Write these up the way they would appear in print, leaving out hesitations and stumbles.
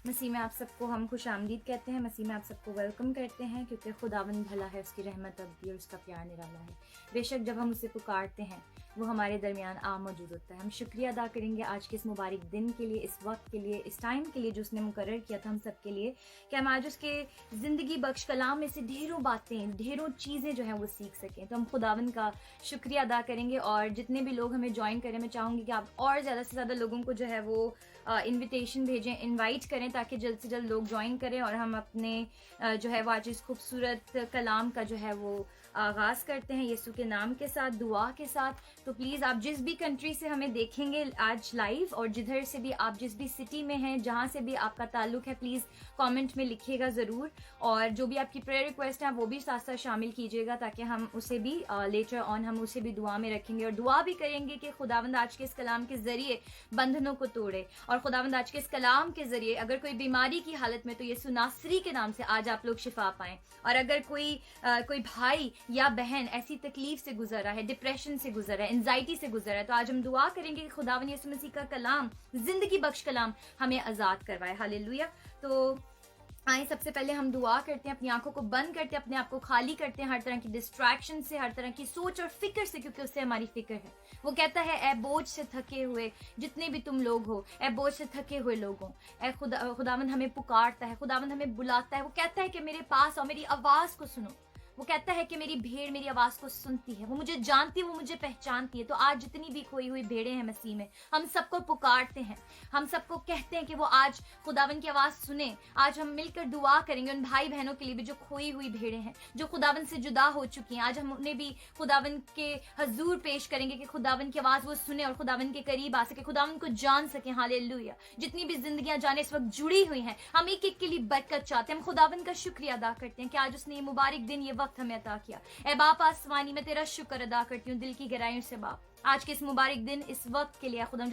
मसीह में आप सबको हम खुश आमदीद कहते हैं, मसीह में आप सबको वेलकम करते हैं, क्योंकि खुदावंद भला है, उसकी रहमत अबदी और उसका प्यार निराला है। बेशक जब हम उसे पुकारते हैं वो हमारे दरमियान आ मौजूद होता है। हम शुक्रिया अदा करेंगे आज के इस मुबारक दिन के लिए, इस वक्त के लिए, इस टाइम के लिए जो उसने मुकर्रर किया था हम सब के लिए, कि हम आज उसके ज़िंदगी बख्श कलाम में से ढेरों बातें, ढेरों चीज़ें जो हैं वो सीख सकें। तो हम खुदावंद का शुक्रिया अदा करेंगे। और जितने भी लोग हमें ज्वाइन करें, मैं चाहूँगी कि आप और ज़्यादा से ज़्यादा लोगों को जो है वो इनविटेशन भेजें, इनवाइट करें, ताकि जल्द से जल्द लोग ज्वाइन करें और हम अपने जो है वो आज इस खूबसूरत कलाम का जो है वो आगाज़ करते हैं यीशु के नाम के साथ, दुआ के साथ। तो प्लीज़ आप जिस भी कंट्री से हमें देखेंगे आज लाइव, और जिधर से भी आप, जिस भी सिटी में हैं, जहाँ से भी आपका ताल्लुक़ है, प्लीज़ कमेंट में लिखिएगा ज़रूर। और जो भी आपकी प्रेयर रिक्वेस्ट है वो भी साथ साथ शामिल कीजिएगा, ताकि हम उसे भी लेटर ऑन हम उसे भी दुआ में रखेंगे और दुआ भी करेंगे कि खुदावंद आज के इस कलाम के ज़रिए बंधनों को तोड़े। और खुदावंद आज के इस कलाम के ज़रिए अगर कोई बीमारी की हालत में, तो यीशु नासरी के नाम से आज आप लोग शिफा पाएँ। और अगर कोई भाई या बहन ऐसी तकलीफ से गुजर रहा है, डिप्रेशन से गुजर रहा है, एंजाइटी से गुजर रहा है, तो आज हम दुआ करेंगे कि खुदावंद यीशु मसीह का कलाम, जिंदगी बख्श कलाम हमें आज़ाद करवाए। हालेलुया। तो आए सबसे पहले हम दुआ करते हैं, अपनी आंखों को बंद करते हैं, अपने आप को खाली करते हैं हर तरह की डिस्ट्रैक्शन से, हर तरह की सोच और फिक्र से, क्योंकि उससे हमारी फिक्र है। वो कहता है, ए बोझ से थके हुए जितने भी तुम लोग हो, ए बोझ से थके हुए लोगों, ए खुदावंद हमें पुकारता है, खुदावंद हमें बुलाता है। वो कहता है कि मेरे पास आओ, मेरी आवाज को सुनो। वो कहता है कि मेरी भेड़ मेरी आवाज को सुनती है, वो मुझे जानती है, वो मुझे पहचानती है। तो आज जितनी भी खोई हुई भेड़ें हैं मसीह में, हम सबको पुकारते हैं, हम सबको कहते हैं कि वो आज खुदावन की आवाज सुने। आज हम मिलकर दुआ करेंगे उन भाई बहनों के लिए भी जो खोई हुई भेड़ें हैं, जो खुदावन से जुदा हो चुकी हैं। आज हम उन्हें भी खुदावन के हजूर पेश करेंगे कि खुदावन की आवाज वो सुने और खुदावन के करीब आ सके, खुदावन को जान सके। हालेलुया। जितनी भी जिंदगियां जाने इस वक्त जुड़ी हुई हैं, हम एक एक के लिए बरकत चाहते हैं। हम खुदावन का शुक्रिया अदा करते हैं कि आज उसने ये मुबारक दिन, ये वक्त हमें अता किया। ए बाप आसमानी, मैं तेरा शुक्र अदा करती हूँ दिल की गहराइयों से बाप, आज के इस मुबारक दिन, इस वक्त के लिए खुदाम,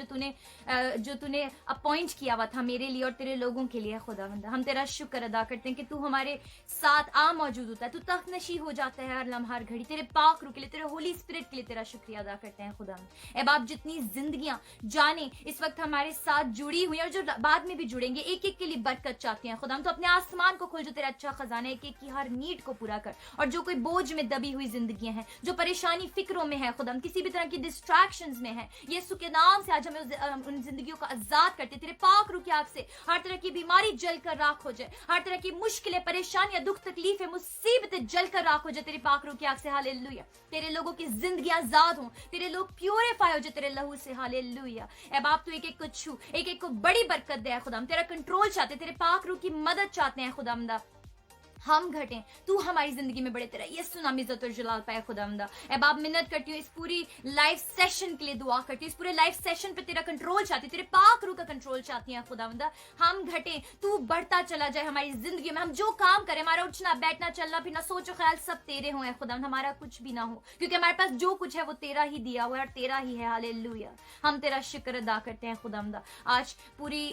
जो तूने अपॉइंट किया हुआ था मेरे लिए और तेरे लोगों के लिए। खुदावंद हम तेरा शुक्र अदा करते हैं कि तू हमारे साथ आ मौजूद होता है, तू तख्तनशी हो जाता है हर लम्हा हर घड़ी। तेरे पाक रूह के लिए, तेरे होली स्पिरिट के लिए तेरा शुक्रिया अदा करते हैं खुदावंद। ए बाप, जितनी जिंदगियां जाने इस वक्त हमारे साथ जुड़ी हुई और जो बाद में भी जुड़ेंगे, एक एक के लिए बरकत चाहते हैं खुदाम। तो अपने आसमान को खोल, जो तेरा अच्छा खजाना, एक एक की हर नीड को पूरा कर। और जो कोई बोझ में दबी हुई जिंदगियां हैं, जो परेशानी फिक्रों में है खुदाम, किसी भी तरह की डिस्ट्रैक्शंस में है, यीशु के नाम से आज हमें उन जिंदगियों को आजाद करते। तेरे पाक रूह की आग से हर तरह की बीमारी जलकर राख हो जाए, हर तरह की मुश्किलें, परेशानियां, दुख, तकलीफें, मुसीबतें जलकर राख हो जाए तेरे पाक रूह की आग से। हालेलुया। तेरे लोगों की जिंदगी आजाद हो, तेरे लोग प्यूरिफाई हो जाए तेरे लहू से। हालेलुया। ए बाप, तू एक एक को छू, एक एक को बड़ी बरकत दे खुदाम। तेरा कंट्रोल चाहते, तेरे पाक रूह की मदद चाहते हैं खुदामदा। हम घटें, तू हमारी जिंदगी में बड़े, तेरा यीशु नाम इज्जत और जलाल पाए खुदावंदा। ए बाप, मिन्नत करती हूँ इस पूरी लाइव सेशन के लिए, दुआ करती हूँ इस पूरे लाइव सेशन पे तेरा कंट्रोल चाहती, तेरे पाक रूह का कंट्रोल चाहती है खुदावंदा। हम घटें, तू बढ़ता चला जाए हमारी जिंदगी में। हम जो काम करें, हमारा उठना बैठना चलना फिरना सोचो ख्याल सब तेरे हो खुदावंद, हमारा कुछ भी ना हो, क्योंकि हमारे पास जो कुछ है वो तेरा ही दिया हुआ है और तेरा ही है। हालेलुया। हम तेरा शुक्र अदा करते हैं खुदावंदा। आज पूरी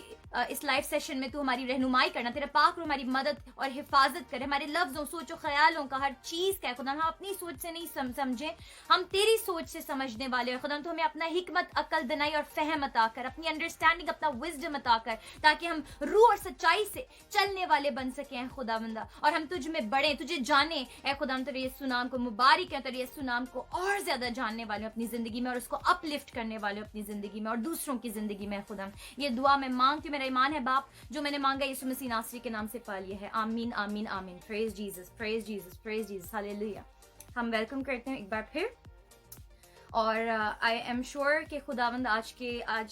इस लाइव सेशन में तू हमारी रहनुमाई करना, तेरा पाक रूह हमारी मदद और हिफाजत करे, हमारे लफ्जों, सोचो ख्यालों का, हर चीज का है खुदा। हम अपनी सोच से नहीं समझे, हम तेरी सोच से समझने वाले हैं खुदा। तो हमें अपना हिकमत, अकल, दनाई और फहम अता कर, अपनी अंडरस्टैंडिंग, अपना विजडम अता कर, ताकि हम रूह और सच्चाई से चलने वाले बन सके हैं खुदावंदा। और हम तुझ में बढ़े, तुझे जाने ए खुदा। तेरे यीशु नाम को मुबारक है, तेरे यीशु नाम को और ज्यादा जानने वाले अपनी जिंदगी में, और उसको अपलिफ्ट करने वाले अपनी जिंदगी में और दूसरों की जिंदगी में खुदा। ये दुआ मैं मांगती हूँ, मेरा ईमान है बाप, जो मैंने मांगा यीशु मसीह नासरी के नाम से पा लिया है। आमीन आमीन आमीन। Praise Jesus, praise Jesus, praise Jesus, hallelujah. हम वेलकम करते हैं एक बार फिर, और आई एम श्योर कि खुदावंद आज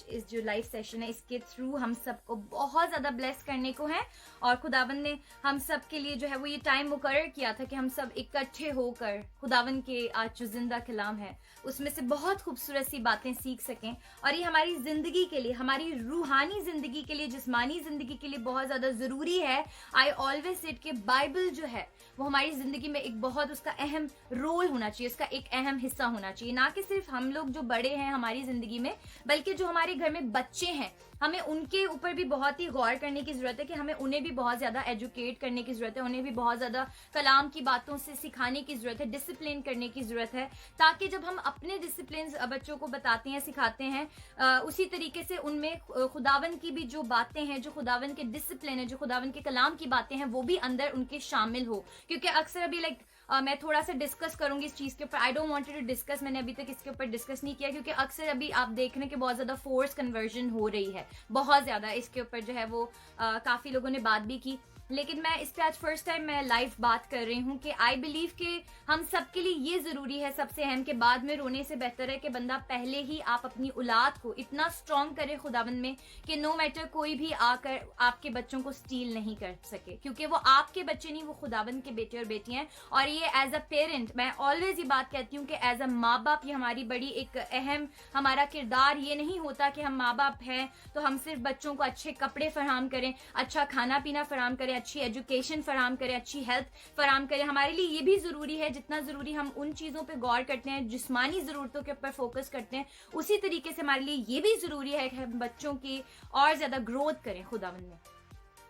इस जो लाइव सेशन है, इसके थ्रू हम सबको बहुत ज़्यादा ब्लेस करने को है। और खुदावंद ने हम सब के लिए जो है वो ये टाइम मुकर्रर किया था कि हम सब इकट्ठे होकर खुदावंद के आज जो जिंदा कलाम है उसमें से बहुत खूबसूरत सी बातें सीख सकें। और ये हमारी ज़िंदगी के लिए, हमारी रूहानी ज़िंदगी के लिए, जिस्मानी ज़िंदगी के लिए बहुत ज़्यादा ज़रूरी है। आई ऑलवेज सेड कि बाइबल जो है वो हमारी ज़िंदगी में एक बहुत उसका अहम रोल होना चाहिए, उसका एक अहम हिस्सा होना चाहिए। ना कि सिर्फ हम लोग जो बड़े हैं हमारी जिंदगी में, बल्कि जो हमारे घर में बच्चे हैं, हमें उनके ऊपर भी बहुत ही गौर करने की जरूरत है कि हमें उन्हें भी बहुत ज्यादा एजुकेट करने की जरूरत है, उन्हें भी बहुत ज्यादा कलाम की बातों से सिखाने की जरूरत है, डिसिप्लिन करने की जरूरत है, ताकि जब हम अपने डिसिप्लिन बच्चों को बताते हैं, सिखाते हैं, उसी तरीके से उनमें खुदावन की भी जो बातें हैं, जो खुदावन के डिसिप्लिन है, जो खुदावन के कलाम की बातें हैं, वो भी अंदर उनके शामिल हो। क्योंकि अक्सर अभी मैं थोड़ा सा डिस्कस करूंगी इस चीज के ऊपर। I don't wanted to discuss, मैंने अभी तक इसके ऊपर डिस्कस नहीं किया, क्योंकि अक्सर अभी आप देख रहे हैं कि बहुत ज्यादा फोर्स कन्वर्जन हो रही है, बहुत ज्यादा इसके ऊपर जो है वो काफी लोगों ने बात भी की। लेकिन मैं इस पे आज फर्स्ट टाइम मैं लाइव बात कर रही हूँ कि आई बिलीव कि हम सबके लिए ये जरूरी है, सबसे अहम, कि बाद में रोने से बेहतर है कि बंदा पहले ही आप अपनी औलाद को इतना स्ट्रॉन्ग करे खुदावन में कि नो मैटर कोई भी आकर आपके बच्चों को स्टील नहीं कर सके, क्योंकि वो आपके बच्चे नहीं, वो खुदावन के बेटे और बेटियां हैं। और ये एज अ पेरेंट मैं ऑलवेज ये बात कहती हूँ कि एज अ माँ बाप ये हमारी बड़ी एक अहम हमारा किरदार ये नहीं होता कि हम माँ बाप हैं तो हम सिर्फ बच्चों को अच्छे कपड़े फराहम करें, अच्छा खाना पीना फराहम करें, अच्छी एजुकेशन फराहम करें, अच्छी हेल्थ फराहम करें। हमारे लिए ये भी जरूरी है, जितना जरूरी हम उन चीजों पे गौर करते हैं, जिस्मानी जरूरतों के ऊपर फोकस करते हैं, उसी तरीके से हमारे लिए ये भी जरूरी है कि हम बच्चों की और ज्यादा ग्रोथ करें खुदावन में।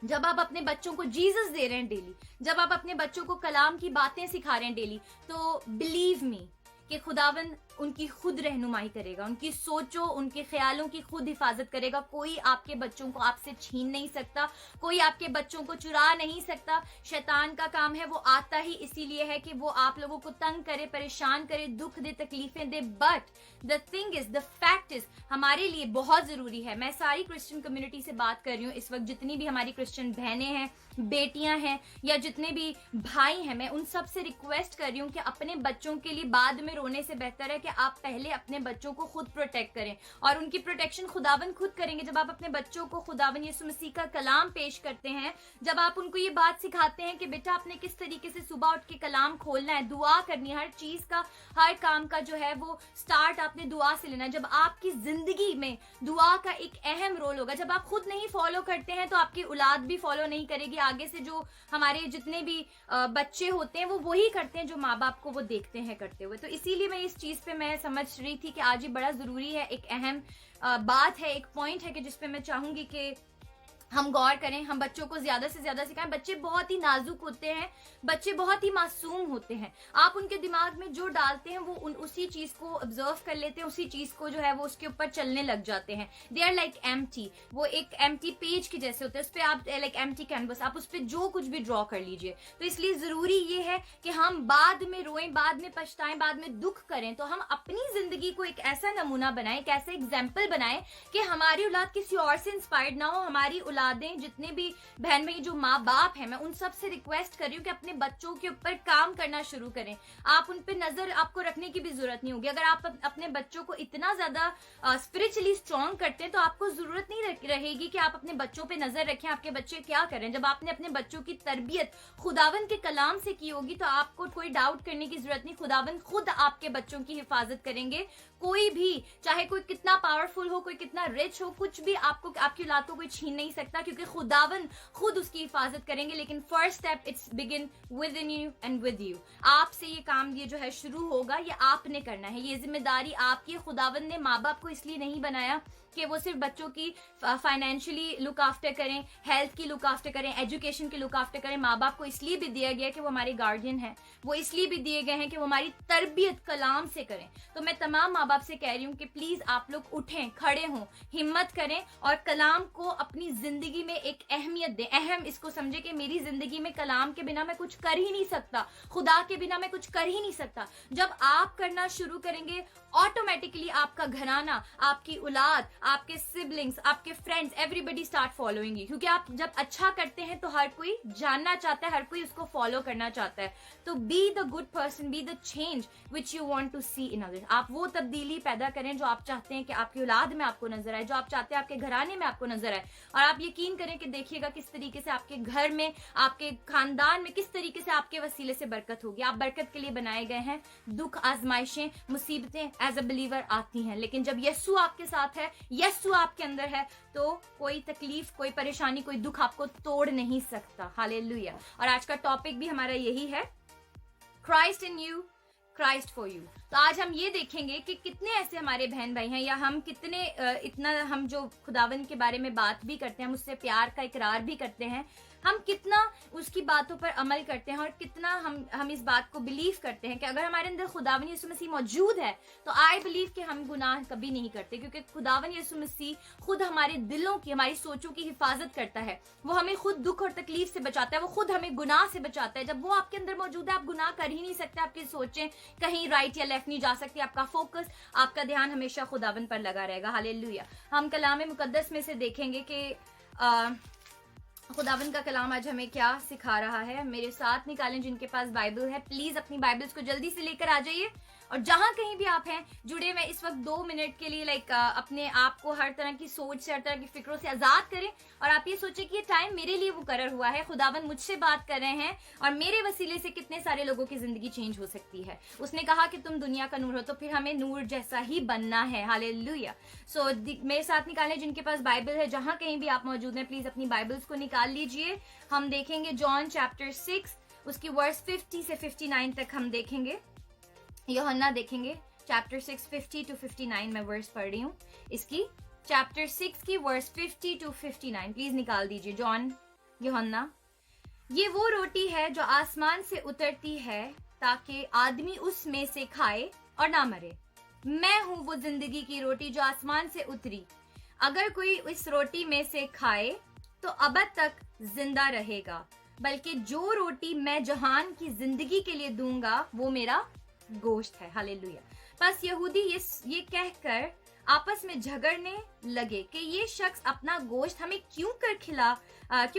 जब आप अपने बच्चों को जीसस दे रहे हैं डेली, जब आप अपने बच्चों को कलाम की बातें सिखा रहे हैं डेली, तो बिलीव मी कि खुदावन उनकी खुद रहनुमाई करेगा, उनकी सोचो, उनके ख्यालों की खुद हिफाजत करेगा। कोई आपके बच्चों को आपसे छीन नहीं सकता, कोई आपके बच्चों को चुरा नहीं सकता। शैतान का काम है, वो आता ही इसीलिए है कि वो आप लोगों को तंग करे, परेशान करे, दुख दे, तकलीफें दे। But the thing is, the fact is, हमारे लिए बहुत जरूरी है, मैं सारी क्रिश्चियन कम्युनिटी से बात कर रही हूँ इस वक्त, जितनी भी हमारी क्रिश्चियन बहनें हैं, बेटियां हैं, या जितने भी भाई हैं, मैं उन सब से रिक्वेस्ट कर रही हूँ कि अपने बच्चों के लिए बाद में रोने से बेहतर है कि आप पहले अपने बच्चों को खुद प्रोटेक्ट करें, और उनकी प्रोटेक्शन खुदावन खुद करेंगे। जब आप अपने बच्चों को खुदावन यीशु मसीह का कलाम पेश करते हैं, जब आप उनको ये बात सिखाते हैं कि बेटा आपने किस तरीके से सुबह उठ के कलाम खोलना है, दुआ करनी है, हर चीज का, हर काम का जो है वो स्टार्ट आपने दुआ से लेना है। जब आपकी जिंदगी में दुआ का एक अहम रोल होगा, जब आप खुद नहीं फॉलो करते हैं तो आपकी औलाद भी फॉलो नहीं करेगी। आगे से जो हमारे जितने भी बच्चे होते हैं वो वही करते हैं जो माँ बाप को वो देखते हैं करते हुए। तो इसीलिए मैं इस चीज पे मैं समझ रही थी कि आज ये बड़ा जरूरी है, एक अहम बात है, एक पॉइंट है कि जिसपे मैं चाहूंगी कि हम गौर करें, हम बच्चों को ज्यादा से ज्यादा सिखाएं। बच्चे बहुत ही नाजुक होते हैं, बच्चे बहुत ही मासूम होते हैं। आप उनके दिमाग में जो डालते हैं वो उसी चीज को ऑब्जर्व कर लेते हैं, उसी चीज को जो है वो उसके ऊपर चलने लग जाते हैं। दे आर लाइक एम्प्टी, वो एक एम्प्टी पेज के जैसे होते हैं, उस पर आप लाइक एम्प्टी कैनवस, आप उस पर जो कुछ भी ड्रॉ कर लीजिए। तो इसलिए जरूरी ये है कि हम बाद में रोएं, बाद में पछताएं, बाद में दुख करें, तो हम अपनी जिंदगी को एक ऐसा नमूना बनाएं, एक ऐसा एग्जाम्पल बनाएं कि हमारी औलाद किसी और से इंस्पायर्ड ना हो। हमारी जितने भी बहन में जो माँ बाप हैं, मैं उन सब से रिक्वेस्ट कर रही हूँ कि अपने बच्चों के ऊपर काम करना शुरू करें। आप उन पे नजर आपको रखने की भी जरूरत नहीं होगी। अगर आप अपने बच्चों को इतना ज्यादा स्पिरिचुअली स्ट्रॉन्ग करते हैं तो आपको जरूरत नहीं रहेगी कि आप अपने बच्चों पे नजर रखें, आपके बच्चे क्या करें। जब आपने अपने बच्चों की तरबियत खुदावन के कलाम से की होगी तो आपको कोई डाउट करने की जरूरत नहीं, खुदावन खुद आपके बच्चों की हिफाजत करेंगे। कोई भी, चाहे कोई कितना पावरफुल हो, कोई कितना रिच हो, कुछ भी आपको, आपकी औलाद को कोई छीन नहीं सकता, क्योंकि खुदावन खुद उसकी हिफाजत करेंगे। लेकिन first step it's begin with in you and with you. आपसे ये काम ये जो है शुरू होगा, ये आपने करना है, ये जिम्मेदारी आपकी। खुदावन ने माँ बाप को इसलिए नहीं बनाया कि वो सिर्फ बच्चों की फाइनेंशियली लुक आफ्टर करें, हेल्थ की लुक आफ्टर करें, एजुकेशन की लुक आफ्टर करें। माँ बाप को इसलिए भी दिया गया कि वो हमारे गार्डियन हैं, वो इसलिए भी दिए गए हैं कि वो हमारी तरबियत कलाम से करें। तो मैं तमाम माँ बाप से कह रही हूँ कि प्लीज आप लोग उठें, खड़े हों, हिम्मत करें और कलाम को अपनी जिंदगी में एक अहमियत दें। अहम इसको समझे कि मेरी जिंदगी में कलाम के बिना मैं कुछ कर ही नहीं सकता, खुदा के बिना मैं कुछ कर ही नहीं सकता। जब आप करना शुरू करेंगे, ऑटोमेटिकली आपका घराना, आपकी औलाद, आपके सिबलिंग्स, आपके friends, everybody start following you. क्योंकि आप जब अच्छा करते हैं तो हर कोई जानना चाहता है, हर कोई उसको फॉलो करना चाहता है। तो be the good person, be the change which you want to see in others. आप वो तब्दीली पैदा करें जो आप चाहते हैं कि आपकी औलाद में आपको नजर आए, जो आप चाहते हैं आपके घराने में आपको नजर आए। और आप यकीन करें कि देखिएगा किस तरीके से आपके घर में, आपके खानदान में किस तरीके से आपके वसीले से बरकत होगी। आप बरकत के लिए बनाए गए हैं। दुख, आजमाइशें, मुसीबतें एज अ बिलीवर आती हैं, लेकिन जब यीशु आपके साथ है, यीशु आपके अंदर है, तो कोई तकलीफ, कोई परेशानी, कोई दुख आपको तोड़ नहीं सकता। हालेलुया। और आज का टॉपिक भी हमारा यही है, Christ in you, Christ for you. तो आज हम ये देखेंगे कि कितने ऐसे हमारे बहन भाई हैं, या हम कितने इतना हम जो खुदावन के बारे में बात भी करते हैं, हम उससे प्यार का इकरार भी करते हैं, हम कितना उसकी बातों पर अमल करते हैं, और कितना हम इस बात को बिलीव करते हैं कि अगर हमारे अंदर खुदावन यीशु मसीह मौजूद है तो आई बिलीव कि हम गुनाह कभी नहीं करते, क्योंकि खुदावन यीशु मसीह खुद हमारे दिलों की, हमारी सोचों की हिफाजत करता है। वो हमें खुद दुख और तकलीफ से बचाता है, वो खुद हमें गुनाह से बचाता है। जब वो आपके अंदर मौजूद है आप गुनाह कर ही नहीं सकते, आपकी सोचें कहीं राइट या लेफ्ट नहीं जा सकती, आपका फोकस, आपका ध्यान हमेशा खुदावन पर लगा रहेगा। हालेलुया। हम कलाम मुकद्दस में से देखेंगे कि खुदावन का कलाम आज हमें क्या सिखा रहा है। मेरे साथ निकालें जिनके पास बाइबल है, प्लीज अपनी बाइबल्स को जल्दी से लेकर आ जाइए, और जहां कहीं भी आप हैं जुड़े हुए इस वक्त 2 मिनट के लिए अपने आप को हर तरह की सोच से, हर तरह की फिक्रों से आजाद करें, और आप ये सोचें कि ये टाइम मेरे लिए मुकर्रर हुआ है, खुदावन मुझसे बात कर रहे हैं और मेरे वसीले से कितने सारे लोगों की जिंदगी चेंज हो सकती है। उसने कहा कि तुम दुनिया का नूर हो, तो फिर हमें नूर जैसा ही बनना है। हालेलुया। सो मेरे साथ निकालें जिनके पास बाइबल है, जहां कहीं भी आप मौजूद हैं प्लीज अपनी बाइबल्स को निकाल लीजिए। हम देखेंगे जॉन चैप्टर 6 उसकी वर्स 50 से 59 तक हम देखेंगे। यूहन्ना देखेंगे चैप्टर 6 50 to 59 मैं वर्स पढ़ रही हूँ इसकी, चैप्टर 6 की वर्स 50 to 59 प्लीज निकाल दीजिए। जॉन यूहन्ना। ये वो रोटी है जो आसमान से उतरती है ताकि आदमी उसमें से खाए और ना मरे। मैं हूँ वो जिंदगी की रोटी जो आसमान से उतरी। अगर कोई इस रोटी में से खाए तो अबद तक जिंदा रहेगा, बल्कि जो रोटी मैं जहान की जिंदगी के लिए दूंगा वो मेरा गोश्त है। हालेलुया। बस यहूदी ये कहकर आपस में झगड़ने लगे कि ये शख्स अपना गोश्त हमें क्यों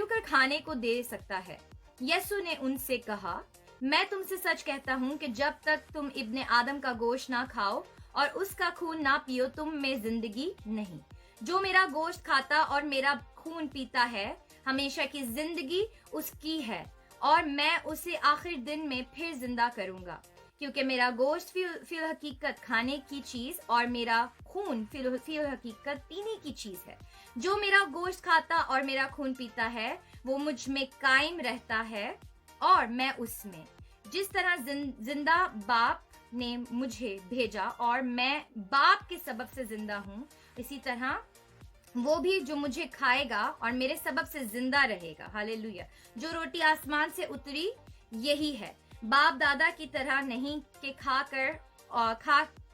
कर खाने को दे सकता है। यसु ने उनसे कहा, मैं तुमसे सच कहता हूँ कि जब तक तुम इब्ने आदम का गोश्त ना खाओ और उसका खून ना पियो तुम में जिंदगी नहीं। जो मेरा गोश्त खाता और मेरा खून पीता है हमेशा की जिंदगी उसकी है, और मैं उसे आखिर दिन में फिर जिंदा करूंगा, क्योंकि मेरा गोश्त फिल हकीकत खाने की चीज और मेरा खून फिल हकीकत पीने की चीज है। जो मेरा गोश्त खाता और मेरा खून पीता है वो मुझ में कायम रहता है और मैं उसमें। जिस तरह जिंदा बाप ने मुझे भेजा और मैं बाप के सबब से जिंदा हूँ, इसी तरह वो भी जो मुझे खाएगा और मेरे सबब से जिंदा रहेगा। हालेलुया। जो रोटी आसमान से उतरी यही है, बाप दादा की तरह नहीं कि खा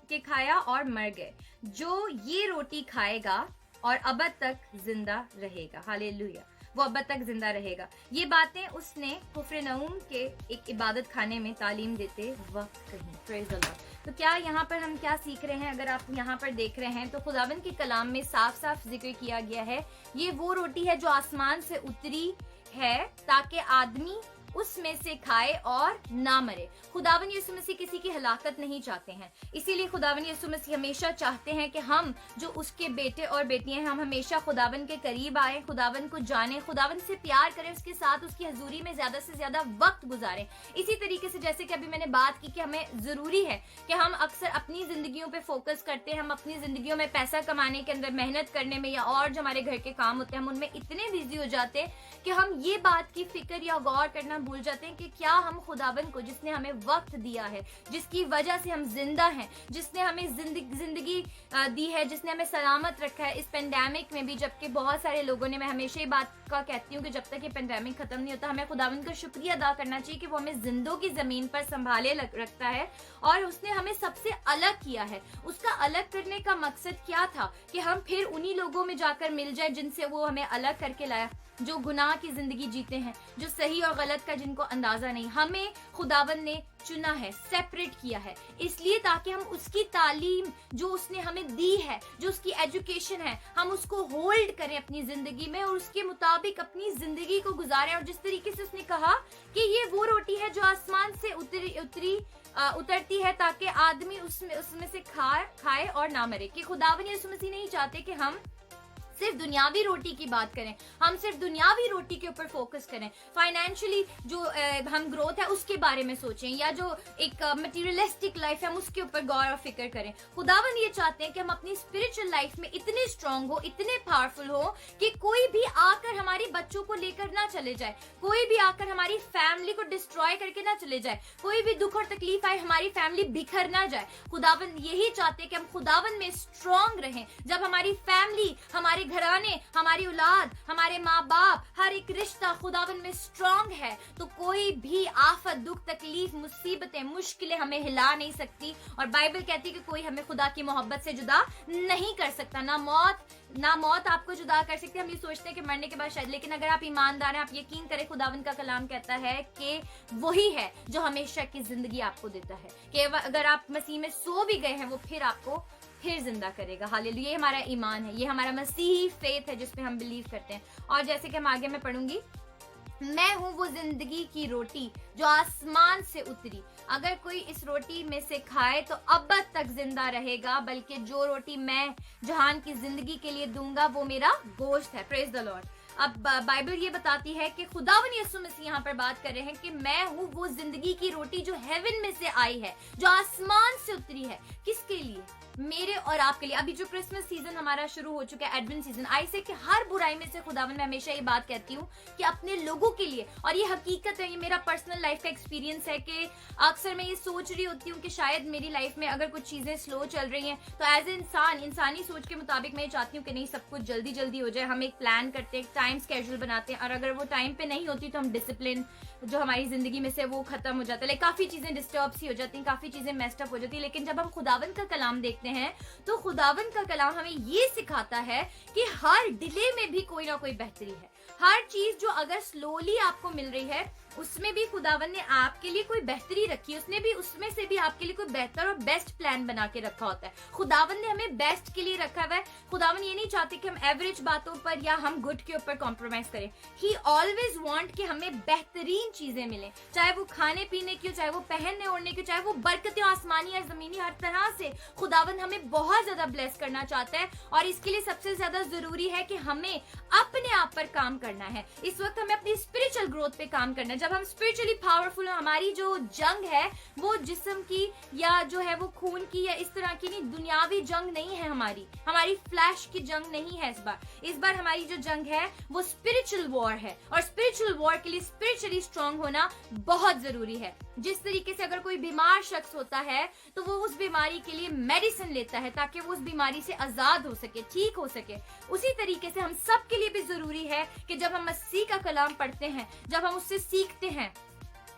के खाया और मर गए। जो ये रोटी खाएगा और अबद तक जिंदा रहेगा। हालेलुया। वो अबद तक जिंदा रहेगा। ये बातें उसने कुफरनहूम के एक इबादत खाने में तालीम देते वक्त कही। Praise the Lord. तो क्या यहाँ पर हम क्या सीख रहे हैं? अगर आप यहाँ पर देख रहे हैं तो खुदावन के कलाम में साफ साफ जिक्र किया गया है, ये वो रोटी है जो आसमान से उतरी है ताकि आदमी उसमें से खाए और ना मरे। खुदावन यीशु मसीह किसी की हलाकत नहीं चाहते हैं, इसीलिए खुदावन यीशु मसीह हमेशा चाहते हैं कि हम जो उसके बेटे और बेटियां हैं हम हमेशा खुदावन के करीब आए, खुदावन को जाने, खुदावन से प्यार करें, उसके साथ उसकी हजूरी में ज्यादा से ज्यादा वक्त गुजारें। इसी तरीके से जैसे कि अभी मैंने बात की कि हमें जरूरी है कि हम अक्सर अपनी जिंदगियों पे फोकस करते हैं, हम अपनी जिंदगियों में पैसा कमाने के अंदर मेहनत करने में या और जो हमारे घर के काम होते हैं हम उनमें इतने बिजी हो जाते हैं कि हम ये बात की फिक्र या गौर करना भूल जाते हैं कि क्या हम खुदावन को, जिसने हमें वक्त दिया है, जिसकी वजह से हम जिंदा हैं, जिसने हमें जिंदगी दी है, जिसने हमें सलामत रखा है इस पेंडेमिक में भी, जबकि बहुत सारे लोगों ने, मैं हमेशा ये बात का कहती हूँ कि जब तक ये पेंडेमिक खत्म नहीं होता हमें खुदावन का शुक्रिया अदा करना चाहिए कि वो हमें जिंदों की जमीन पर संभाले रखता है और उसने हमें सबसे अलग किया है। उसका अलग करने का मकसद क्या था कि हम फिर उन्हीं लोगों में जाकर मिल जाए जिनसे वो हमें अलग करके लाया, जो गुनाह की जिंदगी जीते हैं, जो सही और गलत का जिनको अंदाजा नहीं। हमें खुदावन ने चुना है, सेपरेट किया है, इसलिए ताकि हम उसकी तालीम जो उसने हमें दी है, जो उसकी एजुकेशन है, हम उसको होल्ड करें अपनी जिंदगी में और उसके मुताबिक अपनी जिंदगी को गुजारें। और जिस तरीके से उसने कहा कि ये वो रोटी है जो आसमान से उतरती है ताकि आदमी उसमें से खाए और ना मरे, कि खुदावन यीशु मसीह नहीं चाहते कि हम सिर्फ दुनियावी रोटी की बात करें, हम सिर्फ दुनियावी रोटी के ऊपर फोकस करें, फाइनेंशियली जो हम ग्रोथ है उसके बारे में सोचें, या जो एक मटेरियलिस्टिक लाइफ है हम उसके ऊपर गौर और फिक्र करें। खुदावन ये चाहते हैं कि हम अपनी स्पिरिचुअल लाइफ में इतने स्ट्रांग हो, इतने पावरफुल हो कि कोई भी आकर हमारे बच्चों को लेकर ना चले जाए, कोई भी आकर हमारी फैमिली को डिस्ट्रॉय करके ना चले जाए, कोई भी दुख और तकलीफ आए हमारी फैमिली बिखर ना जाए। खुदावन यही चाहते हैं कि हम खुदावन में स्ट्रांग रहें। जब हमारी फैमिली, हमारे घराने, हमारी औलाद, हमारे माँ बाप, हर एक रिश्ता खुदावन में स्ट्रांग है, तो कोई भी आफत, दुख, तकलीफ, मुसीबतें, मुश्किलें हमें हिला नहीं सकती। और बाइबल कहती है कि कोई हमें खुदा की मोहब्बत से जुदा नहीं कर सकता। ना मौत आपको जुदा कर सकती है। हम ये सोचते हैं कि मरने के बाद शायद, लेकिन अगर आप ईमानदार हैं, आप यकीन करें, खुदावन का कलाम कहता है कि वही है जो हमेशा की जिंदगी आपको देता है, कि अगर आप मसीह में सो भी गए हैं वो फिर आपको फिर जिंदा करेगा। हालेलुया, ये हमारा ईमान है, ये हमारा मसीही फेथ है जिसपे हम बिलीव करते हैं। और जैसे कि हम आगे मैं पढ़ूंगी, मैं हूं वो जिंदगी की रोटी जो आसमान से उतरी, अगर कोई इस रोटी में से खाए तो अब तक जिंदा रहेगा, बल्कि जो रोटी मैं जहान की जिंदगी के लिए दूंगा वो मेरा गोश्त है। Praise the Lord. अब बाइबल ये बताती है कि खुदावन यीशु मसीह यहाँ पर बात कर रहे हैं कि मैं हूँ वो जिंदगी की रोटी जो हेवन में से आई है, जो आसमान से उतरी है। किसके लिए? मेरे और आपके लिए। अभी जो क्रिसमस सीजन हमारा शुरू हो चुका है, एडवेंट सीजन, आई से कि हर बुराई में से खुदावन, मैं हमेशा ये बात कहती हूँ कि अपने लोगों के लिए, और ये हकीकत है, ये मेरा पर्सनल लाइफ का एक्सपीरियंस है कि अक्सर मैं ये सोच रही होती हूँ कि शायद मेरी लाइफ में अगर कुछ चीजें स्लो चल रही हैं तो एज ए इंसान, इंसानी सोच के मुताबिक मैं ये चाहती हूँ कि नहीं, सब कुछ जल्दी जल्दी हो जाए। हम एक प्लान करते हैं, टाइम स्केड्यूल बनाते हैं, और अगर वो टाइम पे नहीं होती तो हम डिसिप्लिन जो हमारी जिंदगी में से वो खत्म हो जाता है, लाइक काफी चीजें डिस्टर्ब सी हो जाती हैं, काफी चीजें मेस्ड अप हो जाती है। लेकिन जब हम खुदावन का कलाम देखते हैं तो खुदावन का कलाम हमें ये सिखाता है कि हर डिले में भी कोई ना कोई बेहतरी है। हर चीज जो अगर स्लोली आपको मिल रही है उसमें भी खुदावन ने आपके लिए कोई बेहतरी रखी है, उसने भी उसमें से भी आपके लिए कोई बेहतर और बेस्ट प्लान बना के रखा होता है। खुदावन ने हमें बेस्ट के लिए रखा हुआ है। खुदावन ये नहीं चाहते कि हम एवरेज बातों पर या हम गुड के ऊपर कॉम्प्रोमाइज करें। ही ऑलवेज वांट कि हमें बेहतरीन चीजें मिले, चाहे वो खाने पीने की हो, चाहे वो पहनने ओढ़ने की, चाहे वो बरकतें आसमानी या जमीनी, हर तरह से खुदावन हमें बहुत ज्यादा ब्लेस करना चाहता है। और इसके लिए सबसे ज्यादा जरूरी है कि हमें अपने आप पर काम करना है। इस वक्त हमें अपनी स्पिरिचुअल ग्रोथ पे काम करना है। जब हम स्पिरिचुअली पावरफुल, हमारी जो जंग है वो जिस्म की या जो है वो खून की या इस तरह की नहीं, दुनियावी जंग नहीं है, हमारी फ्लैश की जंग नहीं है। इस बार हमारी जो जंग है वो स्पिरिचुअल वॉर है, और स्पिरिचुअल वॉर के लिए स्पिरिचुअली स्ट्रांग होना बहुत जरूरी है। जिस तरीके से अगर कोई बीमार शख्स होता है तो वो उस बीमारी के लिए मेडिसिन लेता है ताकि वो उस बीमारी से आजाद हो सके, ठीक हो सके, उसी तरीके से हम सब के लिए भी जरूरी है कि जब हम मसीह का कलाम पढ़ते हैं, जब हम उससे सीखते हैं,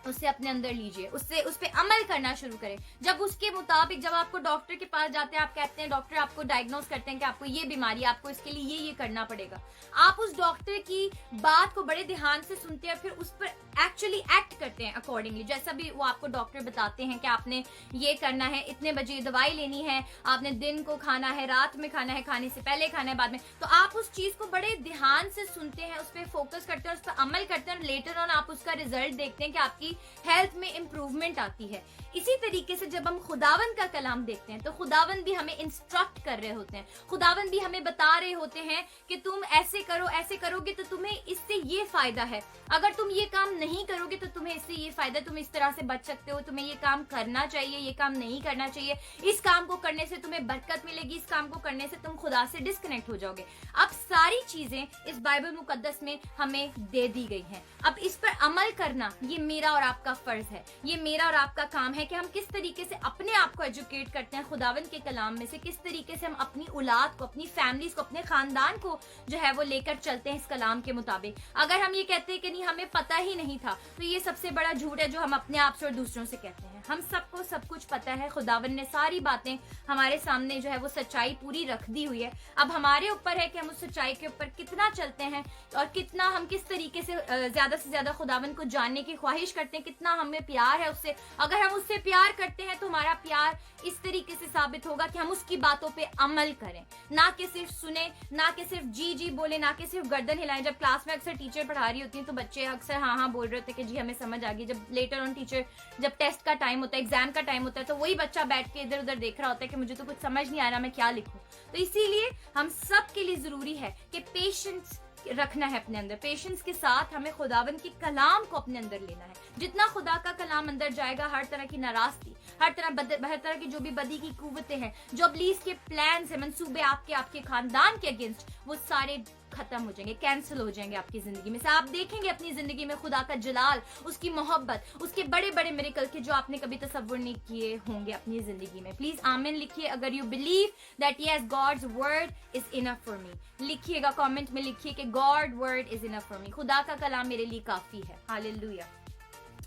उससे अपने अंदर लीजिए, उससे उस पे अमल करना शुरू करें। जब उसके मुताबिक, जब आपको डॉक्टर के पास जाते हैं, आप कहते हैं, डॉक्टर आपको डायग्नोज करते हैं कि आपको ये बीमारी, आपको इसके लिए ये करना पड़ेगा, आप उस डॉक्टर की बात को बड़े ध्यान से सुनते हैं, फिर उस पर एक्चुअली एक्ट करते हैं अकॉर्डिंगली। जैसा भी वो आपको डॉक्टर बताते हैं कि आपने ये करना है, इतने बजे दवाई लेनी है, आपने दिन को खाना है, रात में खाना है, खाने से पहले खाना है, बाद में, तो आप उस चीज को बड़े ध्यान से सुनते हैं, उस पर फोकस करते हैं, उस पर अमल करते हैं, और लेटर ऑन आप उसका रिजल्ट देखते हैं कि आपकी हेल्थ में इंप्रूवमेंट आती है। इसी तरीके से जब हम खुदावन का कलाम देखते हैं तो खुदावन भी हमें इंस्ट्रक्ट कर रहे होते हैं, खुदावन भी हमें बता रहे होते हैं कि तुम ऐसे करो, ऐसे करोगे तो तुम्हें इससे ये फायदा है, अगर तुम ये काम नहीं करोगे तो तुम्हें इससे ये फायदा, तुम इस तरह से बच सकते हो, तुम्हें ये काम करना चाहिए, ये काम नहीं करना चाहिए, इस काम को करने से तुम्हें बरकत मिलेगी, इस काम को करने से तुम खुदा से डिस्कनेक्ट हो जाओगे। अब सारी चीजें इस बाइबल मुकद्दस में हमें दे दी गई हैं। अब इस पर अमल करना ये मेरा और आपका फर्ज है, ये मेरा और आपका काम है कि हम किस तरीके से अपने आप को एजुकेट करते हैं खुदावन के कलाम में से, किस तरीके से हम अपनी औलाद को, अपनी फैमिलीज को, अपने खानदान को जो है वो लेकर चलते हैं इस कलाम के मुताबिक। अगर हम ये कहते हैं कि नहीं हमें पता ही नहीं था, तो ये सबसे बड़ा झूठ है जो हम अपने आप से और दूसरों से कहते हैं। हम सबको सब कुछ पता है, खुदावन ने सारी बातें हमारे सामने जो है वो सच्चाई पूरी रख दी हुई है। अब हमारे ऊपर है कि हम उस सच्चाई के ऊपर कितना चलते हैं और कितना हम किस तरीके से ज्यादा से ज्यादा खुदावन को जानने की ख्वाहिश करते हैं, कितना हमें प्यार है उससे। अगर हम उससे प्यार करते हैं तो हमारा प्यार इस तरीके से साबित होगा कि हम उसकी बातों पे अमल करें, ना कि सिर्फ सुने, ना कि सिर्फ जी जी बोले, ना कि सिर्फ गर्दन हिलाएं। जब क्लास में अक्सर टीचर पढ़ा रही होती है तो बच्चे अक्सर हाँ हाँ बोल रहे होते हैं कि जी हमें समझ आ गई। जब लेटर ऑन टीचर, जब टेस्ट का टाइम होता है, एग्जाम का टाइम होता है, तो वही बच्चा बैठ के इधर उधर देख रहा होता है कि मुझे तो कुछ समझ नहीं आ रहा, मैं क्या लिखूं। तो इसीलिए हम सब के लिए जरूरी है कि पेशेंस रखना है अपने अंदर। पेशेंस के साथ हमें खुदावन के कलाम को अपने अंदर लेना है। जितना खुदा का कलाम अंदर जाएगा, हर तरह की नाराजगी, हर तरह की जो भी बदी की कुव्वतें हैं, जो अब्लीस के प्लान्स हैं, मंसूबे आपके खानदान के अगेंस्ट, वो सारे खत्म हो जाएंगे, कैंसिल हो जाएंगे आपकी जिंदगी में से। आप देखेंगे अपनी जिंदगी में खुदा का जलाल, उसकी मोहब्बत, उसके बड़े बड़े मिरेकल के जो आपने कभी तसव्वुर नहीं किए होंगे अपनी जिंदगी में। प्लीज आमीन लिखिए अगर you believe that yes God's word is enough for me. लिखिएगा, कमेंट में लिखिए कि God word is enough for me, खुदा का कलाम मेरे लिए काफी है। हालेलुया।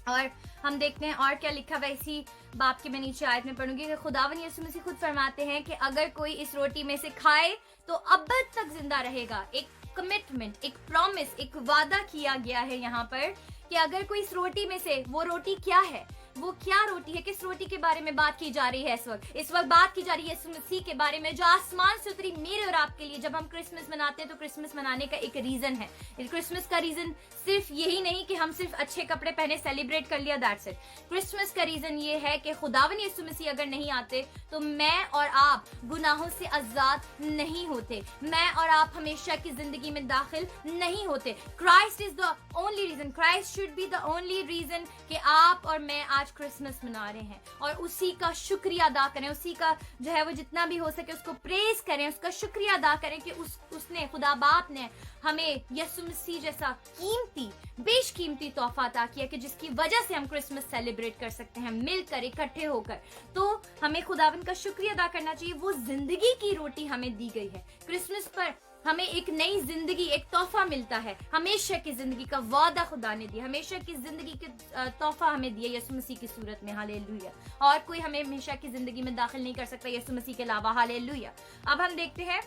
और हम देखते हैं और क्या लिखा हुआ इसी बाप के मैं नीचे आयत में पढ़ूंगी कि खुदावन यीशु मसीह खुद फरमाते हैं कि अगर कोई इस रोटी में से खाए तो अबद तक जिंदा रहेगा। एक कमिटमेंट, एक प्रॉमिस, एक वादा किया गया है यहाँ पर कि अगर कोई इस रोटी में से, वो रोटी क्या है, वो क्या रोटी है, किस रोटी के बारे में बात की जा रही है इस वक्त बात की जा रही है यीशु मसीह के बारे में, जो आसमान से उतरी मेरे और आपके लिए। जब हम क्रिसमस मनाते हैं तो क्रिसमस मनाने का एक रीजन है। क्रिसमस का रीजन सिर्फ यही नहीं कि हम सिर्फ अच्छे कपड़े पहने सेलिब्रेट कर लिया, दैट्स इट। क्रिसमस का रीजन ये है कि खुदावन यीशु मसीह अगर नहीं आते तो मैं और आप गुनाहों से आजाद नहीं होते, मैं और आप हमेशा की जिंदगी में दाखिल नहीं होते। Christ is the only reason, Christ should be the only reason कि आप और मैं आज क्रिसमस मना रहे हैं। और उसी का शुक्रिया अदा करें, उसी का जो है वो जितना भी हो सके उसको प्रेज करें, उसका शुक्रिया अदा करें कि उसने, खुदा बाप ने हमें यीशु मसीह जैसा कीमती, बेशकीमती तोहफा अता किया कि जिसकी वजह से हम क्रिसमस सेलिब्रेट कर सकते हैं मिलकर, इकट्ठे होकर। तो हमें खुदावन का शुक्रिया अदा करना चाहिए। वो जिंदगी की रोटी हमें दी गई है। क्रिसमस पर हमें एक नई जिंदगी, एक तोहफा मिलता है, हमेशा की जिंदगी का वादा खुदा ने दिया, हमेशा की जिंदगी के तोहफा हमें दिया यीशु मसीह की सूरत में। हालेलुया। और कोई हमें हमेशा की जिंदगी में दाखिल नहीं कर सकता यीशु मसीह के अलावा। हालेलुया। अब हम देखते हैं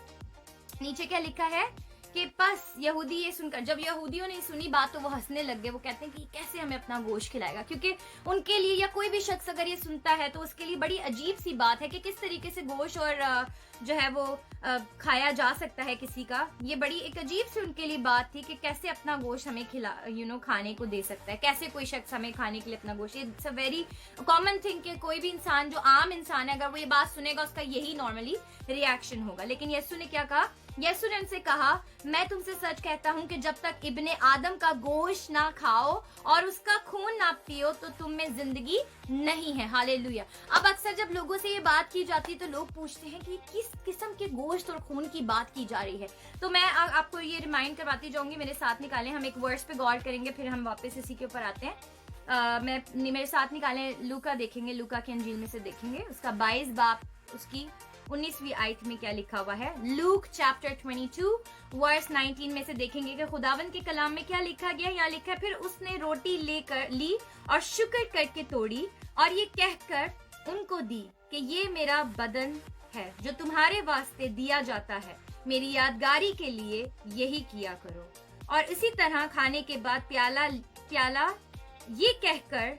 नीचे क्या लिखा है कि बस यहूदी ये सुनकर, जब यहूदियों ने सुनी बात तो वो हंसने लग गए। वो कहते हैं कि कैसे हमें अपना गोश्त खिलाएगा, क्योंकि उनके लिए, या कोई भी शख्स अगर ये सुनता है तो उसके लिए बड़ी अजीब सी बात है कि किस तरीके से गोश्त और जो है वो खाया जा सकता है किसी का। ये बड़ी एक अजीब सी उनके लिए बात थी कि कैसे अपना गोश्त हमें खाने को दे सकता है, कैसे कोई शख्स हमें खाने के लिए अपना गोश्त। It's a very common thing कि कोई भी इंसान, जो आम इंसान है, अगर वो ये बात सुनेगा उसका यही नॉर्मली रिएक्शन होगा। लेकिन यीशु ने क्या कहा? यीशु ने उनसे कहा, मैं तुमसे सच कहता हूँ कि जब तक इब्ने आदम का गोश्त ना खाओ और उसका खून ना पियो तो तुम में जिंदगी नहीं है। हालेलुया। अब अक्सर जब लोगों से ये बात की जाती है तो लोग पूछते हैं कि किस किस्म के गोश्त और खून की बात की जा रही है। तो मैं आपको ये रिमाइंड करवाती जाऊंगी, मेरे साथ निकालें, हम एक वर्ड्स पे गौर करेंगे, फिर हम वापस इसी के ऊपर आते हैं। मेरे साथ निकालें, लूका देखेंगे, लूका की अंजील में से देखेंगे, उसका 22 बाब, उसकी 19वीं आयत में क्या लिखा हुआ है। लूक चैप्टर 22 वर्स 19 में से देखेंगे कि खुदावन के कलाम में क्या लिखा गया। यहाँ लिखा है, फिर उसने रोटी लेकर ली और शुक्र करके तोड़ी और ये कहकर उनको दी कि ये मेरा बदन है जो तुम्हारे वास्ते दिया जाता है, मेरी यादगारी के लिए यही किया करो। और इसी तरह खाने के बाद प्याला ये कहकर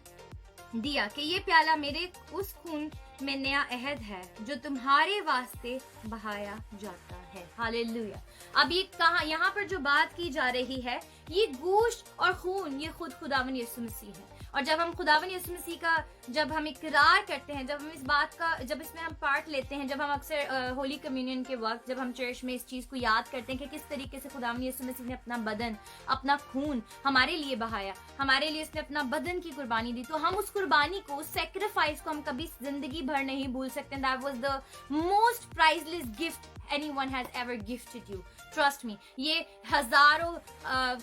दिया कि ये प्याला मेरे उस खून में नया अहद है जो तुम्हारे वास्ते बहाया जाता है। हालेलुया। अब ये कहा, यहाँ पर जो बात की जा रही है, ये गोश्त और खून, ये खुद खुदावन यीशु मसीह है। और जब हम खुदावन यीशु मसीह का, जब हम इकरार करते हैं, जब हम इस बात का, जब इसमें हम पार्ट लेते हैं, जब हम अक्सर होली कम्युनियन के वक्त जब हम चर्च में इस चीज को याद करते हैं कि किस तरीके से खुदावन यीशु मसीह ने अपना बदन, अपना खून हमारे लिए बहाया, हमारे लिए उसने अपना बदन की कुर्बानी दी, तो हम उस कुर्बानी को, उस सेक्रीफाइस को हम कभी जिंदगी भर नहीं भूल सकते। That was the most priceless gift anyone has ever gifted you. Trust me. ये हजारों